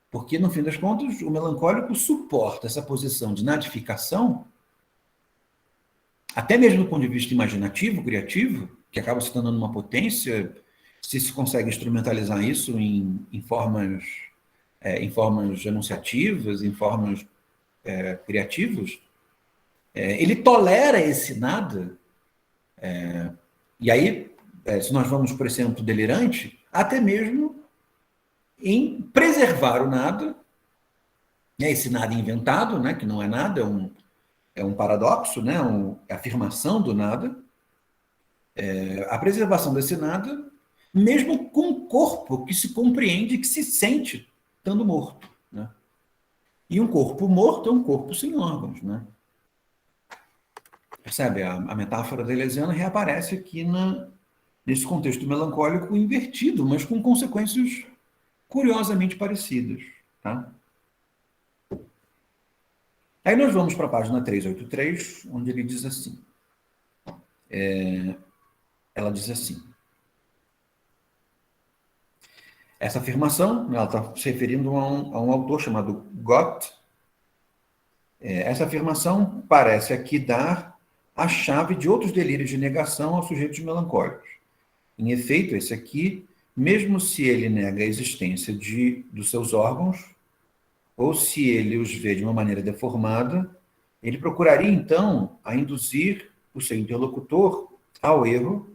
Porque, no fim das contas, o melancólico suporta essa posição de nadificação, até mesmo do ponto de vista imaginativo, criativo, que acaba se tornando uma potência, se consegue instrumentalizar isso em formas enunciativas, em formas criativas, ele tolera esse nada, e aí, se nós vamos por esse âmbito delirante, até mesmo em preservar o nada, né, esse nada inventado, né, que não é nada, é um paradoxo, né, a afirmação do nada, a preservação desse nada, mesmo com um corpo que se compreende, que se sente estando morto. Né? E um corpo morto é um corpo sem órgãos. Né? Percebe? A metáfora deleuziana reaparece aqui nesse contexto melancólico invertido, mas com consequências curiosamente parecidas. Tá? Aí nós vamos para a página 383, onde ele diz assim. Ela diz assim. Essa afirmação, ela está se referindo a um autor chamado Gott. Essa afirmação parece aqui dar a chave de outros delírios de negação aos sujeitos melancólicos. Em efeito, esse aqui, mesmo se ele nega a existência dos seus órgãos, ou se ele os vê de uma maneira deformada, ele procuraria, então, a induzir o seu interlocutor ao erro,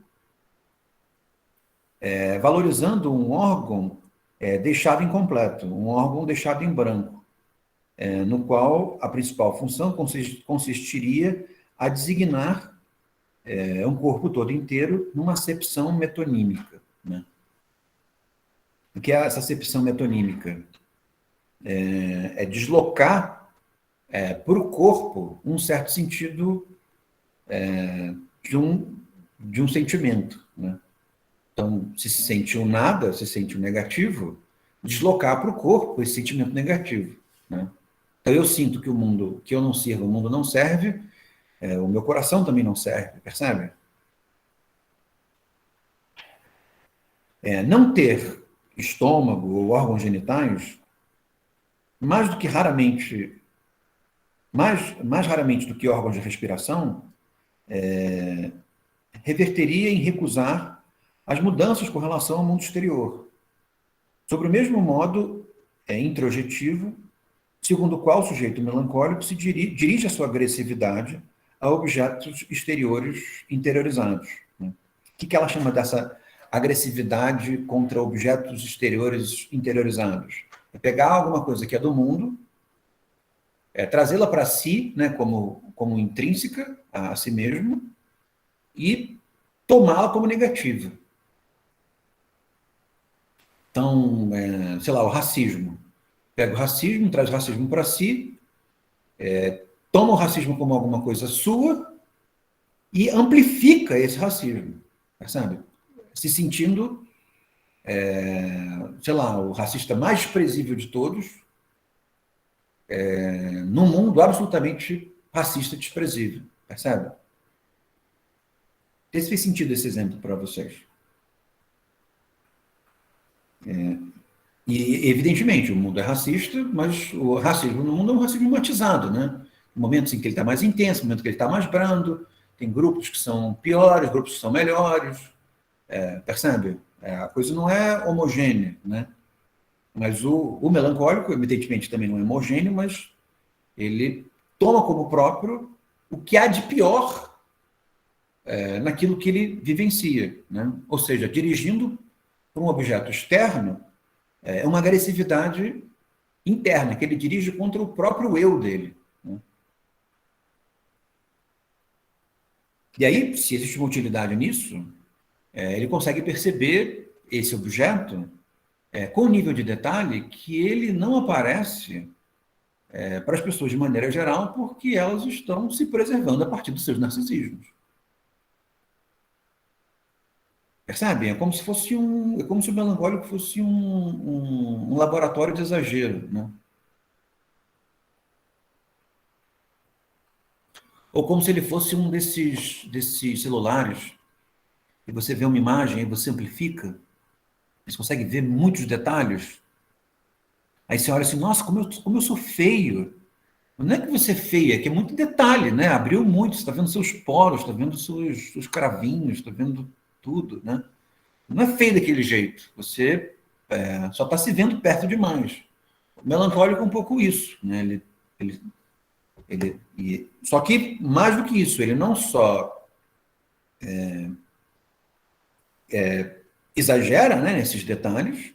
valorizando um órgão deixado incompleto, um órgão deixado em branco, no qual a principal função consistiria a designar um corpo todo inteiro numa acepção metonímica. Né? O que é essa acepção metonímica? É deslocar para o corpo um certo sentido de um sentimento. Né? Então, se sente um nada, se sente um negativo, deslocar para o corpo esse sentimento negativo. Né? Então, eu sinto que o mundo, que eu não sirvo, o mundo não serve, o meu coração também não serve, percebe? Não ter estômago ou órgãos genitais, mais raramente do que órgãos de respiração, reverteria em recusar as mudanças com relação ao mundo exterior. Sobre o mesmo modo introjetivo, segundo o qual o sujeito melancólico se dirige a sua agressividade a objetos exteriores interiorizados. Né? O que ela chama dessa agressividade contra objetos exteriores interiorizados? É pegar alguma coisa que é do mundo, trazê-la para si, né, como intrínseca a si mesmo, e tomá-la como negativa. Então, sei lá, o racismo. Pega o racismo, traz o racismo para si, toma o racismo como alguma coisa sua e amplifica esse racismo, sabe? Se sentindo, sei lá, o racista mais desprezível de todos, num mundo absolutamente racista e desprezível, percebe? se fez sentido esse exemplo para vocês. E, evidentemente, o mundo é racista, mas o racismo no mundo é um racismo matizado, né? Momentos em que ele está mais intenso, momentos em que ele está mais brando, tem grupos que são piores, grupos que são melhores, percebe? A coisa não é homogênea, né? Mas o melancólico, evidentemente, também não é homogêneo, mas ele toma como próprio o que há de pior naquilo que ele vivencia, né? Ou seja, dirigindo para um objeto externo, é uma agressividade interna, que ele dirige contra o próprio eu dele, né? E aí, se existe uma utilidade nisso, ele consegue perceber esse objeto com um nível de detalhe que ele não aparece para as pessoas de maneira geral, porque elas estão se preservando a partir dos seus narcisismos. Percebe? É como se o melancólico fosse um laboratório de exagero, né? Ou como se ele fosse um desses celulares, e você vê uma imagem e você amplifica, você consegue ver muitos detalhes, aí você olha assim, nossa, como eu sou feio. Não é que você é feia, é que é muito detalhe, né? Abriu muito, você está vendo seus poros, está vendo seus cravinhos, está vendo tudo, né? Não é feio daquele jeito, você só está se vendo perto demais. O melancólico é um pouco isso, né? Só que, mais do que isso, ele não só exagera, né, nesses detalhes,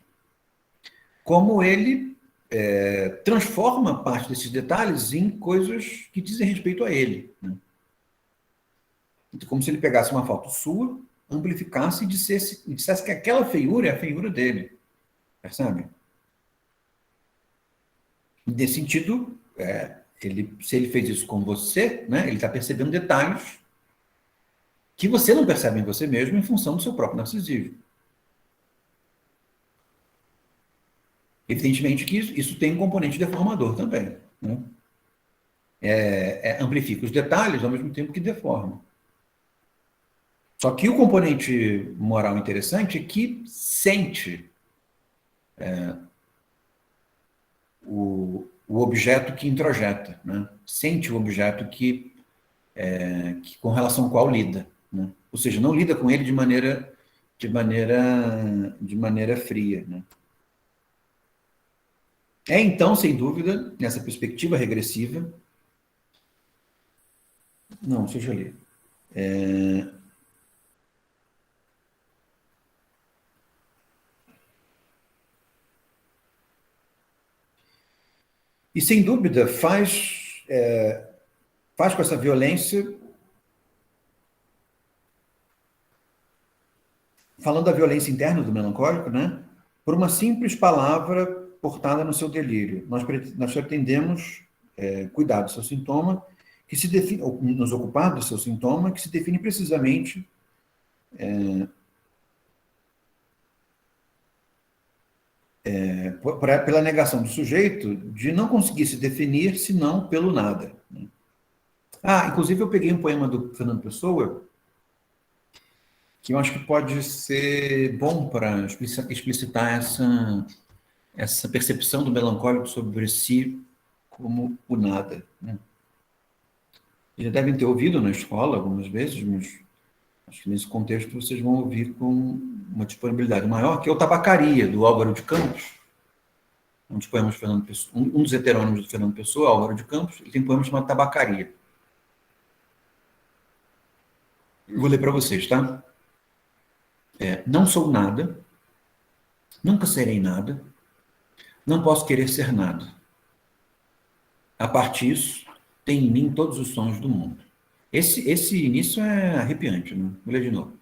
como ele transforma parte desses detalhes em coisas que dizem respeito a ele, né? Então, como se ele pegasse uma foto sua, amplificasse e dissesse que aquela feiura é a feiura dele, percebe? Nesse sentido, se ele fez isso com você, né, ele está percebendo detalhes que você não percebe em você mesmo em função do seu próprio narcisismo. Evidentemente que isso tem um componente deformador também, né? Amplifica os detalhes ao mesmo tempo que deforma. Só que o componente moral interessante é que sente o objeto que introjeta, né? Sente o objeto que com relação ao qual lida, né? Ou seja, não lida com ele de maneira fria, né? Então, sem dúvida, nessa perspectiva regressiva, não, deixa eu ler. E sem dúvida faz com essa violência, falando da violência interna do melancólico, né? Por uma simples palavra portada no seu delírio. Nós pretendemos cuidar do seu sintoma, que se define, ou nos ocupar do seu sintoma, que se define precisamente pela negação do sujeito de não conseguir se definir senão pelo nada. Inclusive eu peguei um poema do Fernando Pessoa, que eu acho que pode ser bom para explicitar essa percepção do melancólico sobre si como o nada, né? Já devem ter ouvido na escola algumas vezes, mas acho que nesse contexto vocês vão ouvir com uma disponibilidade maior, que é o Tabacaria, do Álvaro de Campos, um dos poemas do Fernando Pessoa, um dos heterônimos do Fernando Pessoa, Álvaro de Campos, ele tem um poema chamado Tabacaria. Eu vou ler para vocês, tá? Não sou nada, nunca serei nada, não posso querer ser nada. A partir disso, tem em mim todos os sonhos do mundo. Esse início é arrepiante, né? Vou ler de novo.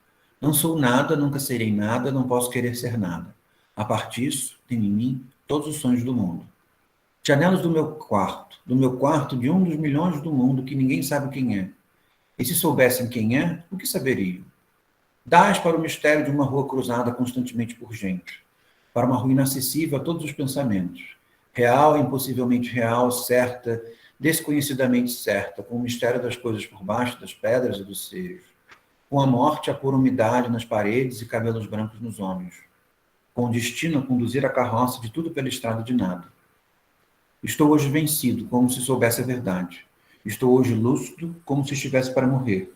Não sou nada, nunca serei nada, não posso querer ser nada. A partir disso, tem em mim todos os sonhos do mundo. Janelas do meu quarto de um dos milhões do mundo que ninguém sabe quem é. E se soubessem quem é, o que saberiam? Dás para o mistério de uma rua cruzada constantemente por gente, para uma rua inacessível a todos os pensamentos, real, impossivelmente real, certa, desconhecidamente certa, com o mistério das coisas por baixo das pedras e dos seios. com a morte a pôr umidade nas paredes e cabelos brancos nos homens, com o destino a conduzir a carroça de tudo pela estrada de nada. Estou hoje vencido, como se soubesse a verdade. Estou hoje lúcido, como se estivesse para morrer.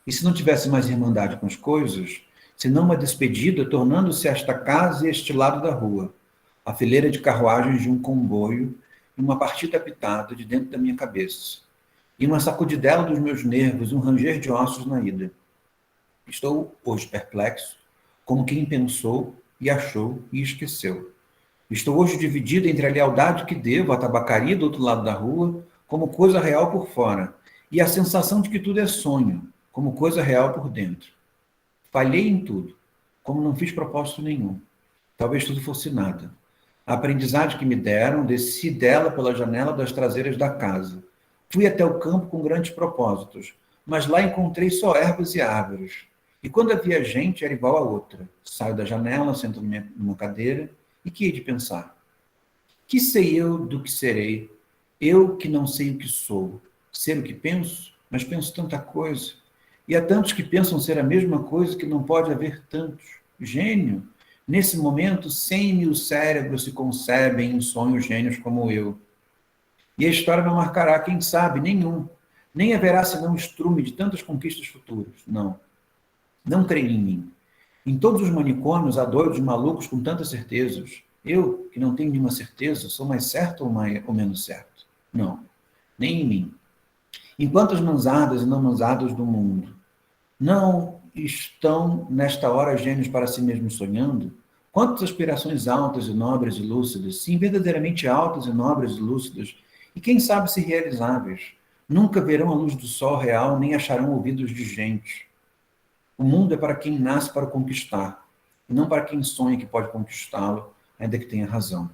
E se não tivesse mais irmandade com as coisas, senão uma despedida, tornando-se esta casa e este lado da rua, a fileira de carruagens de um comboio e uma partida apitada de dentro da minha cabeça, e uma sacudidela dos meus nervos, um ranger de ossos na ida. Estou hoje perplexo, como quem pensou e achou e esqueceu. Estou hoje dividido entre a lealdade que devo à tabacaria do outro lado da rua, como coisa real por fora, e a sensação de que tudo é sonho, como coisa real por dentro. Falhei em tudo, como não fiz propósito nenhum. Talvez tudo fosse nada. A aprendizagem que me deram, desci dela pela janela das traseiras da casa. Fui até o campo com grandes propósitos, mas lá encontrei só ervas e árvores. E quando havia gente, era igual a outra. Saio da janela, sento numa cadeira, e que hei de pensar? Que sei eu do que serei? Eu que não sei o que sou. Ser o que penso? Mas penso tanta coisa. E há tantos que pensam ser a mesma coisa que não pode haver tantos. Gênio? Nesse momento, 100.000 cérebros se concebem em sonhos gênios como eu. E a história não marcará, quem sabe, nenhum. Nem haverá senão estrume de tantas conquistas futuras. Não. Não creio em mim. Em todos os manicômios há doidos malucos com tantas certezas. Eu, que não tenho nenhuma certeza, sou mais certo ou menos certo? Não. Nem em mim. Em quantas manzadas e não manzadas do mundo não estão, nesta hora, gênios para si mesmos sonhando? Quantas aspirações altas e nobres e lúcidas, sim, verdadeiramente altas e nobres e lúcidas, e quem sabe se realizáveis, nunca verão a luz do sol real, nem acharão ouvidos de gente. O mundo é para quem nasce para conquistar, e não para quem sonha que pode conquistá-lo, ainda que tenha razão.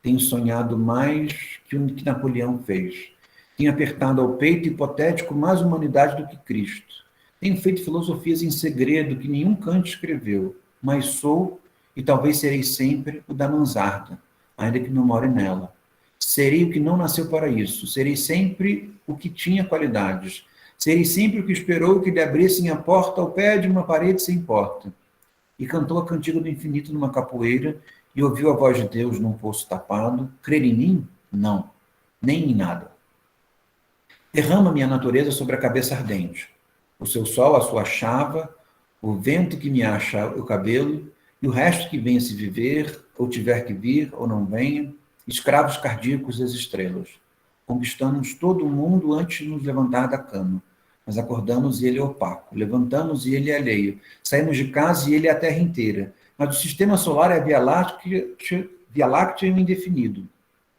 Tenho sonhado mais que o que Napoleão fez. Tenho apertado ao peito hipotético mais humanidade do que Cristo. Tenho feito filosofias em segredo que nenhum Kant escreveu, mas sou, e talvez serei sempre, o da mansarda, ainda que não more nela. Serei o que não nasceu para isso. Serei sempre o que tinha qualidades. Serei sempre o que esperou que lhe abrissem a porta ao pé de uma parede sem porta. E cantou a cantiga do infinito numa capoeira e ouviu a voz de Deus num poço tapado. Crer em mim? Não. Nem em nada. Derrama minha natureza sobre a cabeça ardente. O seu sol, a sua chava, o vento que me acha o cabelo e o resto que venha se viver, ou tiver que vir, ou não venha, escravos cardíacos das estrelas. Conquistamos todo o mundo antes de nos levantar da cama. Mas acordamos e ele é opaco. Levantamos e ele é alheio. Saímos de casa e ele é a Terra inteira. Mas o sistema solar é a Via Láctea indefinido.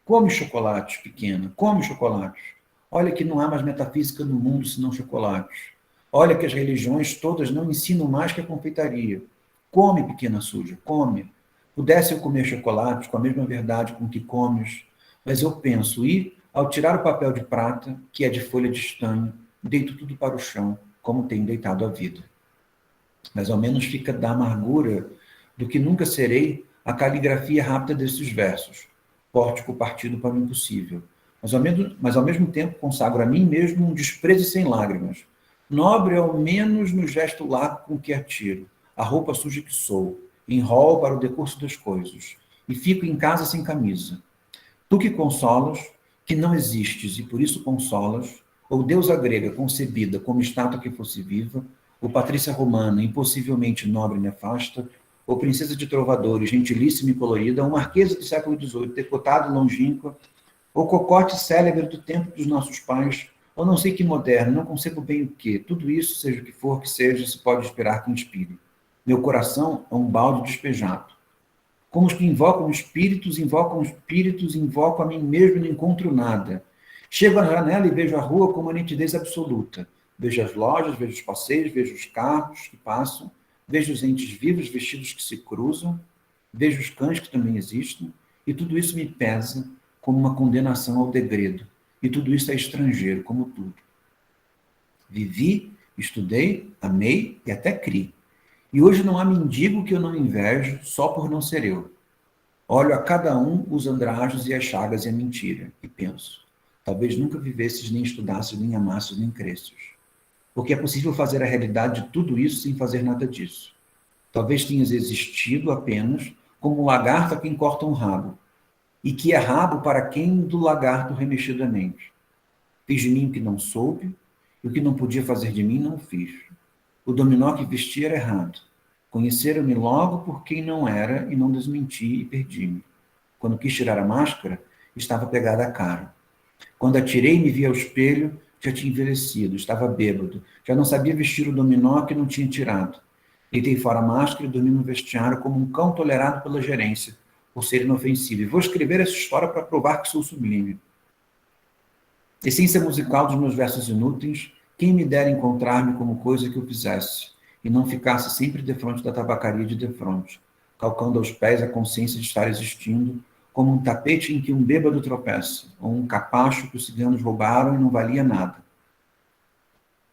Come chocolates, pequena. Come chocolates. Olha que não há mais metafísica no mundo senão chocolates. Olha que as religiões todas não ensinam mais que a confeitaria. Come, pequena suja, come. Pudesse eu comer chocolates com a mesma verdade com que comes, mas eu penso, e, ao tirar o papel de prata, que é de folha de estanho, deito tudo para o chão, como tenho deitado a vida. Mas ao menos fica da amargura do que nunca serei a caligrafia rápida desses versos, pórtico partido para o impossível. Mas ao mesmo tempo consagro a mim mesmo um desprezo sem lágrimas. Nobre ao menos no gesto largo com que atiro, a roupa suja que sou, enrolo para o decurso das coisas, e fico em casa sem camisa. Tu que consolas, que não existes e por isso consolas, ou deusa grega concebida como estátua que fosse viva, ou patrícia romana impossivelmente nobre e nefasta, ou princesa de trovadores gentilíssima e colorida, ou marquesa do século XVIII, deputada longínqua, ou cocote célebre do tempo dos nossos pais, ou não sei que moderno, não concebo bem o que, tudo isso, seja o que for que seja, se pode esperar que inspire. Meu coração é um balde despejado. Como os que invocam espíritos, invoco a mim mesmo e não encontro nada. Chego à janela e vejo a rua com uma nitidez absoluta. Vejo as lojas, vejo os passeios, vejo os carros que passam, vejo os entes vivos vestidos que se cruzam, vejo os cães que também existem, e tudo isso me pesa como uma condenação ao degredo. E tudo isso é estrangeiro, como tudo. Vivi, estudei, amei e até criei. E hoje não há mendigo que eu não invejo só por não ser eu. Olho a cada um os andrajos e as chagas e a mentira, e penso, talvez nunca vivesses, nem estudasses, nem amasses, nem cresces. porque é possível fazer a realidade de tudo isso sem fazer nada disso. Talvez tenhas existido apenas como um lagarto a quem corta um rabo, e que é rabo para quem do lagarto remexidamente. Fiz de mim o que não soube, e o que não podia fazer de mim não fiz. O dominó que vesti era errado. Conheceram-me logo por quem não era, e não desmenti e perdi-me. Quando quis tirar a máscara, estava pegada a cara. Quando a tirei e me vi ao espelho, já tinha envelhecido, estava bêbado, já não sabia vestir o dominó que não tinha tirado. Deitei fora a máscara e dormi no vestiário como um cão tolerado pela gerência, por ser inofensivo. E vou escrever essa história para provar que sou sublime. Essência musical dos meus versos inúteis, quem me dera encontrar-me como coisa que eu fizesse, e não ficasse sempre defronte da tabacaria de defronte, calcando aos pés a consciência de estar existindo, como um tapete em que um bêbado tropeça, ou um capacho que os ciganos roubaram e não valia nada.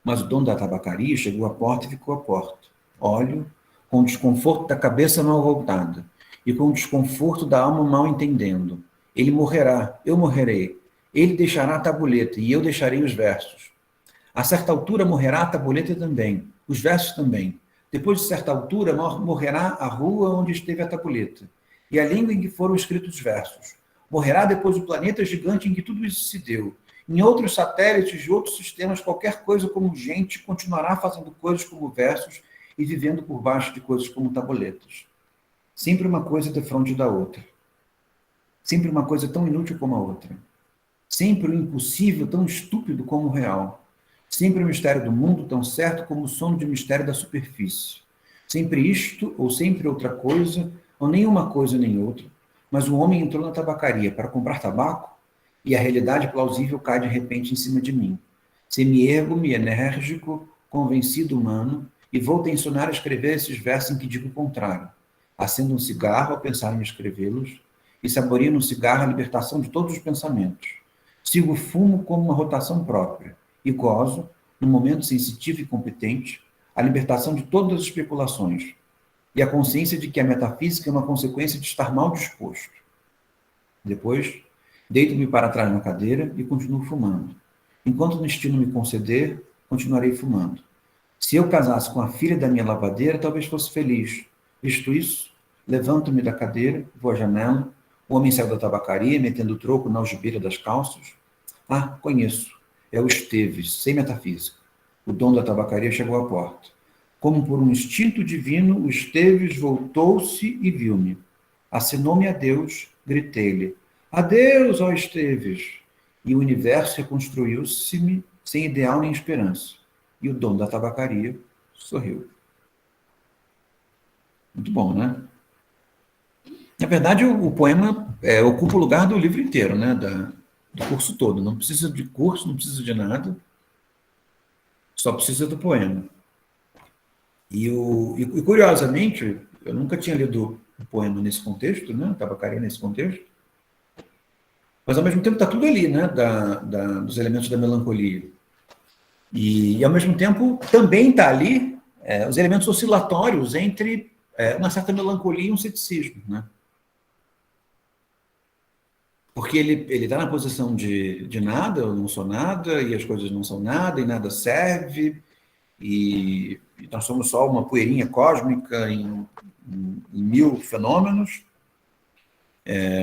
Mas o dono da tabacaria chegou à porta e ficou à porta. Olho, com o desconforto da cabeça mal voltada, e com o desconforto da alma mal entendendo. Ele morrerá, eu morrerei. Ele deixará a tabuleta, e eu deixarei os versos. A certa altura morrerá a tabuleta também, os versos também. Depois de certa altura morrerá a rua onde esteve a tabuleta, e a língua em que foram escritos os versos. Morrerá depois o planeta gigante em que tudo isso se deu. Em outros satélites de outros sistemas, qualquer coisa como gente continuará fazendo coisas como versos e vivendo por baixo de coisas como tabuletas. Sempre uma coisa defronte da outra. Sempre uma coisa tão inútil como a outra. Sempre o impossível tão estúpido como o real. Sempre o mistério do mundo tão certo como o sono de mistério da superfície. Sempre isto, ou sempre outra coisa, ou nem uma coisa nem outra. Mas o homem entrou na tabacaria para comprar tabaco e a realidade plausível cai de repente em cima de mim. Semi-ergo-me, enérgico, convencido humano, e vou tensionar a escrever esses versos em que digo o contrário. Acendo um cigarro ao pensar em escrevê-los e saboreio no cigarro a libertação de todos os pensamentos. Sigo o fumo como uma rotação própria e gozo, num momento sensitivo e competente, a libertação de todas as especulações e a consciência de que a metafísica é uma consequência de estar mal disposto. Depois, deito-me para trás na cadeira e continuo fumando. Enquanto o destino me conceder, continuarei fumando. Se eu casasse com a filha da minha lavadeira, talvez fosse feliz. Visto isso, levanto-me da cadeira, vou à janela. O homem saiu da tabacaria, metendo o troco na algibeira das calças. Ah, conheço. É o Esteves, sem metafísica. O dono da tabacaria chegou à porta. Como por um instinto divino, o Esteves voltou-se e viu-me. Acenou-me a Deus, gritei-lhe: Adeus, ó Esteves! E o universo reconstruiu-se-me sem ideal nem esperança. E o dono da tabacaria sorriu. Muito bom, né? Na verdade, o poema ocupa o lugar do livro inteiro, né? Do curso todo. Não precisa de curso, não precisa de nada. Só precisa do poema. E curiosamente, eu nunca tinha lido o poema nesse contexto, né? Tabacaria nesse contexto. Mas, ao mesmo tempo, está tudo ali, né? Dos elementos da melancolia. E, ao mesmo tempo, também está ali os elementos oscilatórios entre uma certa melancolia e um ceticismo, né? Porque ele está na posição de nada, eu não sou nada, e as coisas não são nada, e nada serve, e nós somos só uma poeirinha cósmica em mil fenômenos,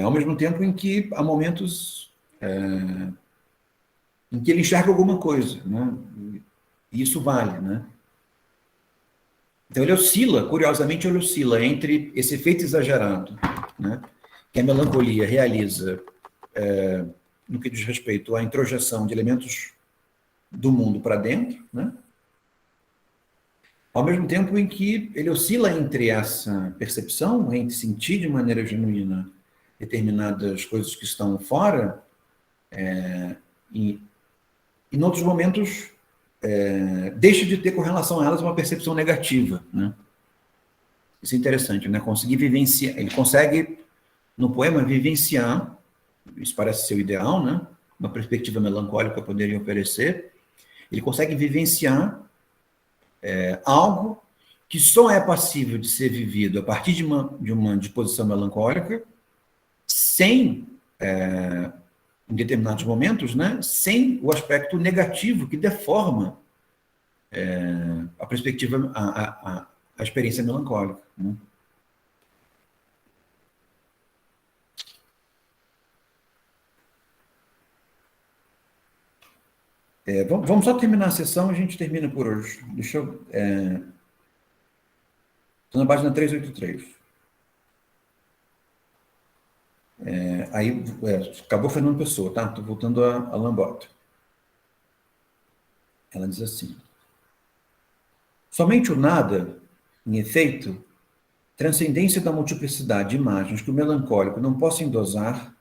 ao mesmo tempo em que há momentos em que ele enxerga alguma coisa, né? E isso vale, né? Então ele oscila, curiosamente ele oscila entre esse efeito exagerado, né, que a melancolia realiza no que diz respeito à introjeção de elementos do mundo para dentro, né, ao mesmo tempo em que ele oscila entre essa percepção, entre sentir de maneira genuína determinadas coisas que estão fora, e em outros momentos deixa de ter com relação a elas uma percepção negativa, né? Isso é interessante, né? Conseguir vivenciar, ele consegue, no poema, vivenciar, isso parece ser o ideal, né? Uma perspectiva melancólica poderia oferecer, ele consegue vivenciar algo que só é passível de ser vivido a partir de uma disposição melancólica, sem, em determinados momentos, né? Sem o aspecto negativo que deforma a perspectiva, a experiência melancólica, né? Vamos só terminar a sessão, a gente termina por hoje. Deixa eu... Estou na página 383. Aí, acabou Fernando Pessoa, tá? Estou voltando a Lambota. Ela diz assim: somente o nada, em efeito, transcendência da multiplicidade de imagens que o melancólico não possa endossar,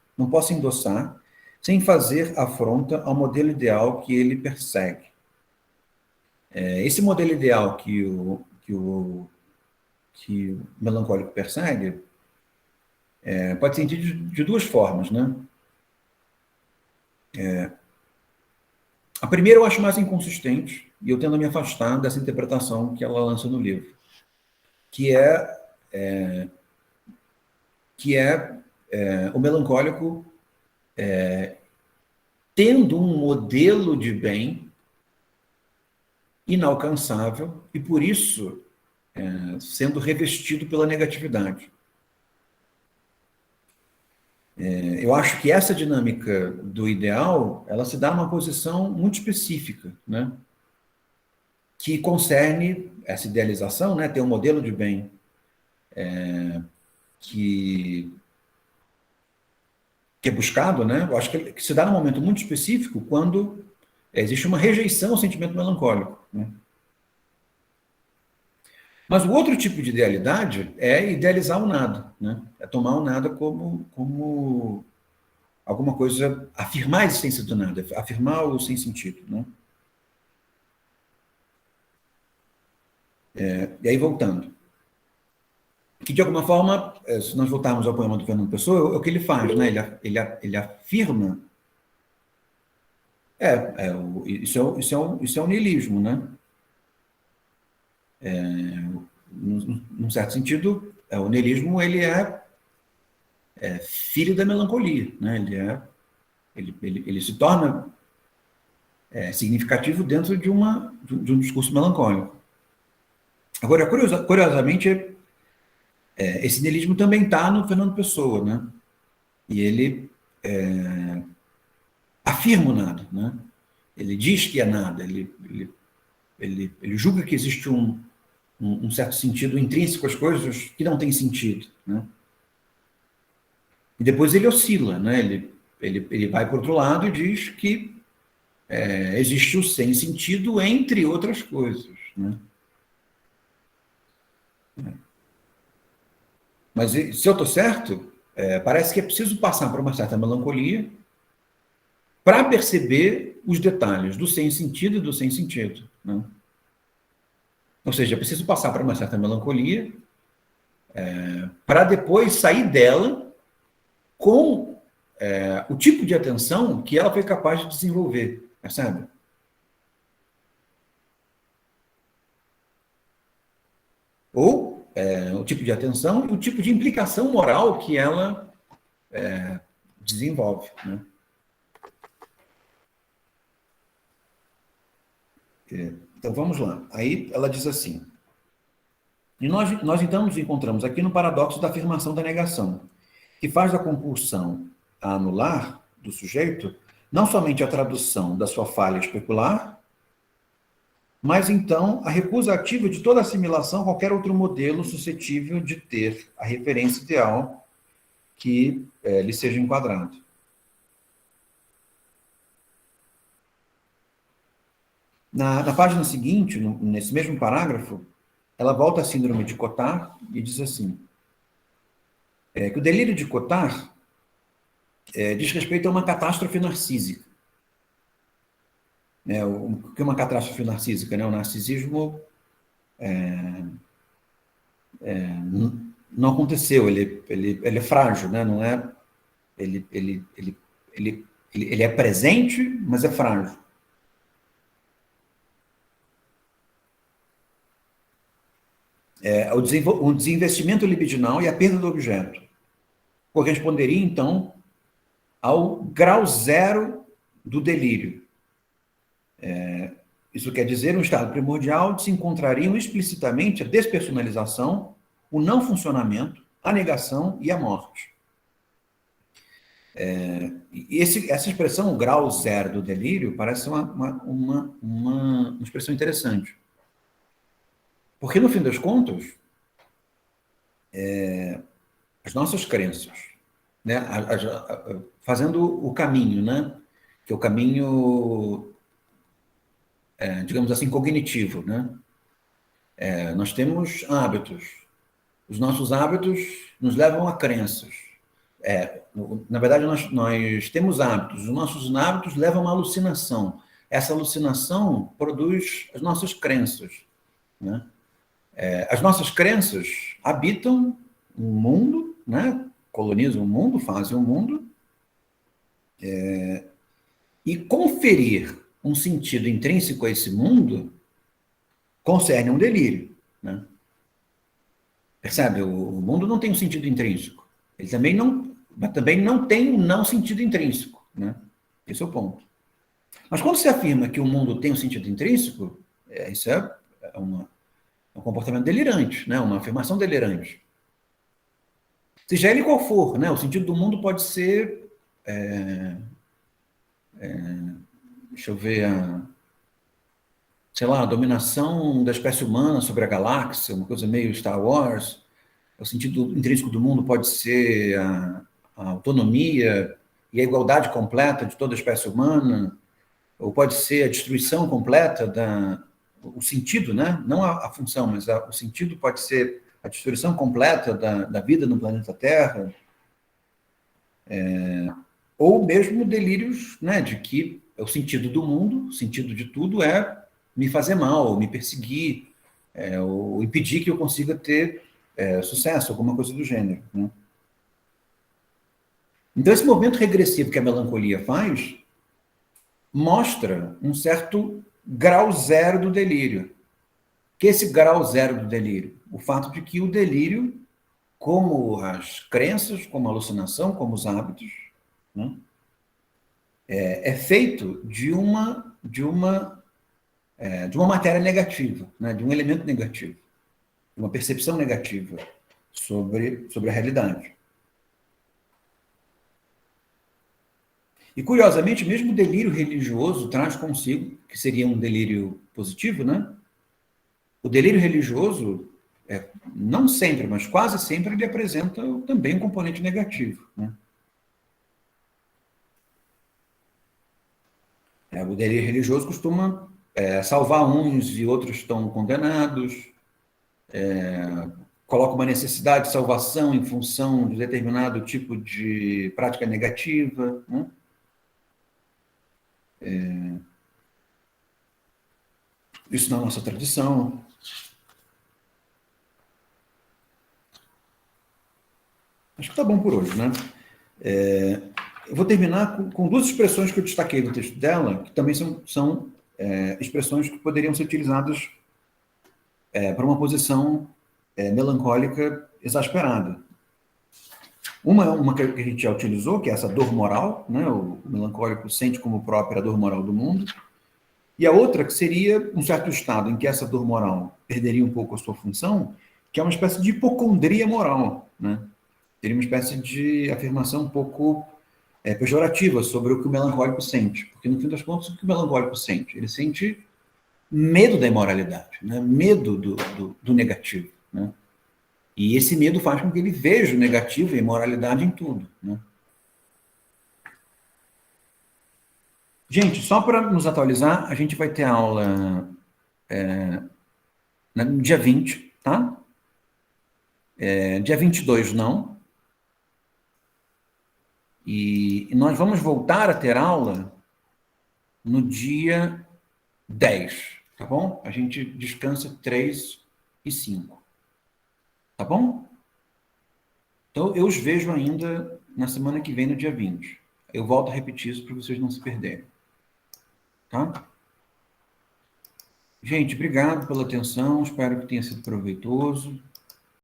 sem fazer afronta ao modelo ideal que ele persegue. Esse modelo ideal que o melancólico persegue pode ser entendido de duas formas, né? A primeira eu acho mais inconsistente, e eu tendo a me afastar dessa interpretação que ela lança no livro, que é o melancólico tendo um modelo de bem inalcançável e, por isso, sendo revestido pela negatividade. Eu acho que essa dinâmica do ideal, ela se dá numa posição muito específica, né? Que concerne essa idealização, né? Ter um modelo de bem que é buscado, né? Eu acho que se dá num momento muito específico quando existe uma rejeição ao sentimento melancólico, né? Mas o outro tipo de idealidade é idealizar o nada, né? É tomar o nada como alguma coisa, afirmar a existência do nada, afirmar o sem sentido, né? E aí, voltando. Que, de alguma forma, se nós voltarmos ao poema do Fernando Pessoa, é o que ele faz, né? Ele afirma... Isso é o niilismo, né? Num certo sentido, o niilismo ele é filho da melancolia, né? Ele se torna significativo dentro de um discurso melancólico. Agora, curiosamente, esse niilismo também está no Fernando Pessoa, né? E ele afirma o nada, né? Ele diz que é nada, ele julga que existe um certo sentido intrínseco às coisas que não tem sentido, né? E depois ele oscila, né? Ele vai para o outro lado e diz que existe o sem sentido entre outras coisas, né? Mas se eu estou certo, parece que é preciso passar por uma certa melancolia para perceber os detalhes do sem sentido e do sem sentido, né? Ou seja, é preciso passar por uma certa melancolia para depois sair dela com o tipo de atenção que ela foi capaz de desenvolver, percebe? Ou o tipo de atenção e o tipo de implicação moral que ela desenvolve, né? Então, vamos lá. Aí ela diz assim: e nós então nos encontramos aqui no paradoxo da afirmação da negação, que faz da compulsão a anular do sujeito não somente a tradução da sua falha especular, mas então a recusa ativa de toda assimilação a qualquer outro modelo suscetível de ter a referência ideal que lhe seja enquadrado. Na página seguinte, nesse mesmo parágrafo, ela volta à síndrome de Cotard e diz assim, que o delírio de Cotard diz respeito a uma catástrofe narcísica. O que é uma catástrofe narcísica? Né? O narcisismo não aconteceu, ele é frágil, né? Não é, ele é presente, mas é frágil. O desinvestimento libidinal e a perda do objeto corresponderia, então, ao grau zero do delírio. Isso quer dizer, um estado primordial onde se encontrariam explicitamente a despersonalização, o não funcionamento, a negação e a morte. Essa expressão, o grau zero do delírio, parece uma expressão interessante. Porque, no fim das contas, as nossas crenças, né, fazendo o caminho, né, que é o caminho, digamos assim, cognitivo, né? Nós temos hábitos. Os nossos hábitos nos levam a crenças. Na verdade, nós temos hábitos. Os nossos hábitos levam a uma alucinação. Essa alucinação produz as nossas crenças, né? As nossas crenças habitam um mundo, né? Colonizam o mundo, fazem o mundo, e conferir um sentido intrínseco a esse mundo concerne um delírio, né? Percebe? O mundo não tem um sentido intrínseco. Ele também não tem um não sentido intrínseco, né? Esse é o ponto. Mas quando se afirma que o mundo tem um sentido intrínseco, isso é um comportamento delirante, né? Uma afirmação delirante. Seja ele qual for, né? O sentido do mundo pode ser, deixa eu ver, sei lá, a dominação da espécie humana sobre a galáxia, uma coisa meio Star Wars. O sentido intrínseco do mundo pode ser a autonomia e a igualdade completa de toda a espécie humana, ou pode ser a destruição completa o sentido, né? Não a função, mas o sentido pode ser a destruição completa da vida no planeta Terra, ou mesmo delírios, né, de que o sentido do mundo, o sentido de tudo é me fazer mal, ou me perseguir, ou impedir que eu consiga ter sucesso, alguma coisa do gênero, né? Então, esse movimento regressivo que a melancolia faz mostra um certo grau zero do delírio. Que esse grau zero do delírio? O fato de que o delírio, como as crenças, como a alucinação, como os hábitos, né, é feito de uma matéria negativa, né, de um elemento negativo, de uma percepção negativa sobre a realidade. E, curiosamente, mesmo o delírio religioso traz consigo, que seria um delírio positivo, né? O delírio religioso, não sempre, mas quase sempre, ele apresenta também um componente negativo, né? O delírio religioso costuma salvar uns e outros estão condenados, coloca uma necessidade de salvação em função de determinado tipo de prática negativa, né? Isso na nossa tradição. Acho que está bom por hoje, né? Eu vou terminar com duas expressões que eu destaquei no texto dela, que também são expressões que poderiam ser utilizadas para uma posição melancólica exasperada. Uma é uma que a gente já utilizou, que é essa dor moral, né? O melancólico sente como própria a dor moral do mundo. E a outra, que seria um certo estado em que essa dor moral perderia um pouco a sua função, que é uma espécie de hipocondria moral, né? Seria uma espécie de afirmação um pouco pejorativa sobre o que o melancólico sente. Porque, no fim das contas, o que o melancólico sente? Ele sente medo da imoralidade, né? Medo do negativo, né? E esse medo faz com que ele veja o negativo e a imoralidade em tudo, né? Gente, só para nos atualizar, a gente vai ter aula no dia 20, tá? Dia 22 não. E nós vamos voltar a ter aula no dia 10, tá bom? A gente descansa 3 e 5, tá bom? Então, eu os vejo ainda na semana que vem, no dia 20. Eu volto a repetir isso para vocês não se perderem, tá? Gente, obrigado pela atenção, espero que tenha sido proveitoso.